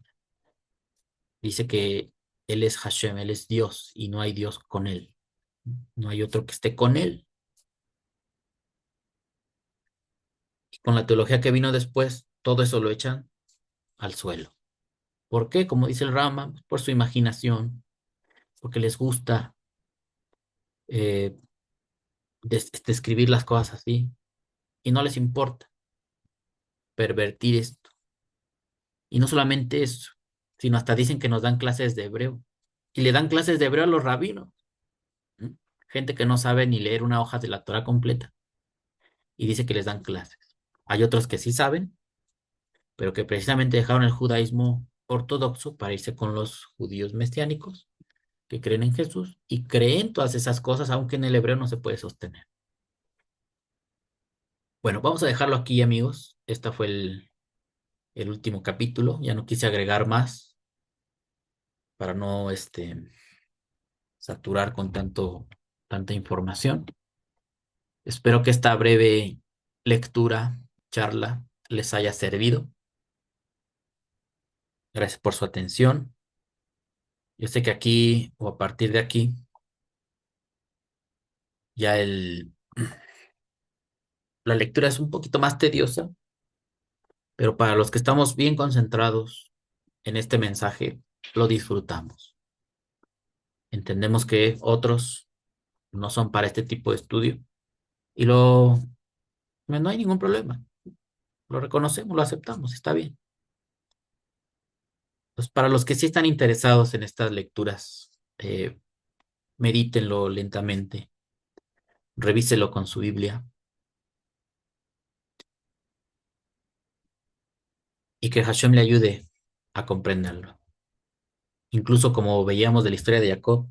Dice que Él es Hashem, Él es Dios y no hay Dios con Él. No hay otro que esté con Él. Y con la teología que vino después, todo eso lo echan al suelo. ¿Por qué? Como dice el Rama, por su imaginación, porque les gusta eh, describir las cosas así y no les importa pervertir esto. Y no solamente eso, sino hasta dicen que nos dan clases de hebreo. Y le dan clases de hebreo a los rabinos. ¿M? Gente que no sabe ni leer una hoja de la Torah completa. Y dice que les dan clases. Hay otros que sí saben, pero que precisamente dejaron el judaísmo ortodoxo para irse con los judíos mesiánicos que creen en Jesús y creen todas esas cosas, aunque en el hebreo no se puede sostener. Bueno, vamos a dejarlo aquí, amigos. Este fue el último capítulo. Ya no quise agregar más para no saturar con tanta información. Espero que esta breve lectura, charla, les haya servido. Gracias por su atención. Yo sé que aquí o a partir de aquí ya la lectura es un poquito más tediosa, pero para los que estamos bien concentrados en este mensaje, lo disfrutamos. Entendemos que otros no son para este tipo de estudio y no hay ningún problema. Lo reconocemos, lo aceptamos, está bien. Pues para los que sí están interesados en estas lecturas, medítenlo lentamente, revíselo con su Biblia y que Hashem le ayude a comprenderlo. Incluso como veíamos de la historia de Jacob,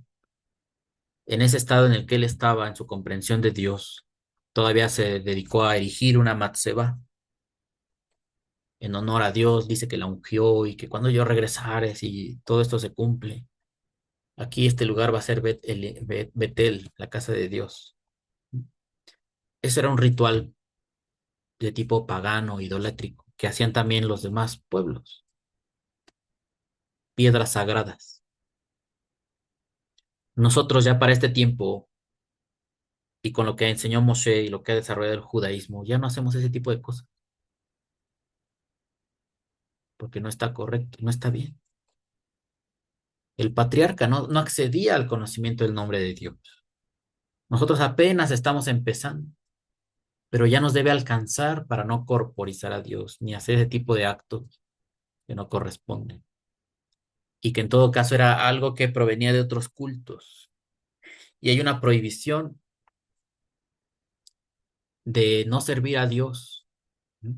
en ese estado en el que él estaba, en su comprensión de Dios, todavía se dedicó a erigir una matzeba en honor a Dios, dice que la ungió y que cuando yo regresare, si todo esto se cumple, aquí este lugar va a ser Betel, la casa de Dios. Ese era un ritual de tipo pagano, idolátrico, que hacían también los demás pueblos, piedras sagradas. Nosotros ya para este tiempo y con lo que enseñó Moshe y lo que ha desarrollado el judaísmo, ya no hacemos ese tipo de cosas, porque no está correcto, no está bien. El patriarca no accedía al conocimiento del nombre de Dios. Nosotros apenas estamos empezando, pero ya nos debe alcanzar para no corporizar a Dios ni hacer ese tipo de actos que no corresponden. Y que en todo caso era algo que provenía de otros cultos. Y hay una prohibición de no servir a Dios. ¿Mm?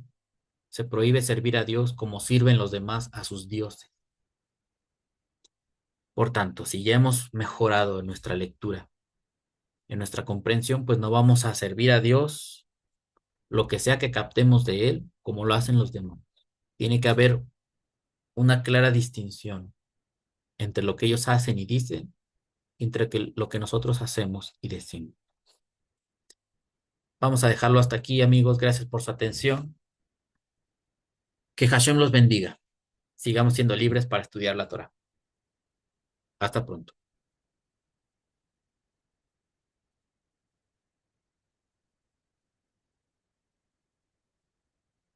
Se prohíbe servir a Dios como sirven los demás a sus dioses. Por tanto, si ya hemos mejorado en nuestra lectura, en nuestra comprensión, pues no vamos a servir a Dios lo que sea que captemos de Él, como lo hacen los demás. Tiene que haber una clara distinción entre lo que ellos hacen y dicen, y entre lo que nosotros hacemos y decimos. Vamos a dejarlo hasta aquí, amigos. Gracias por su atención. Que Hashem los bendiga. Sigamos siendo libres para estudiar la Torah. Hasta pronto.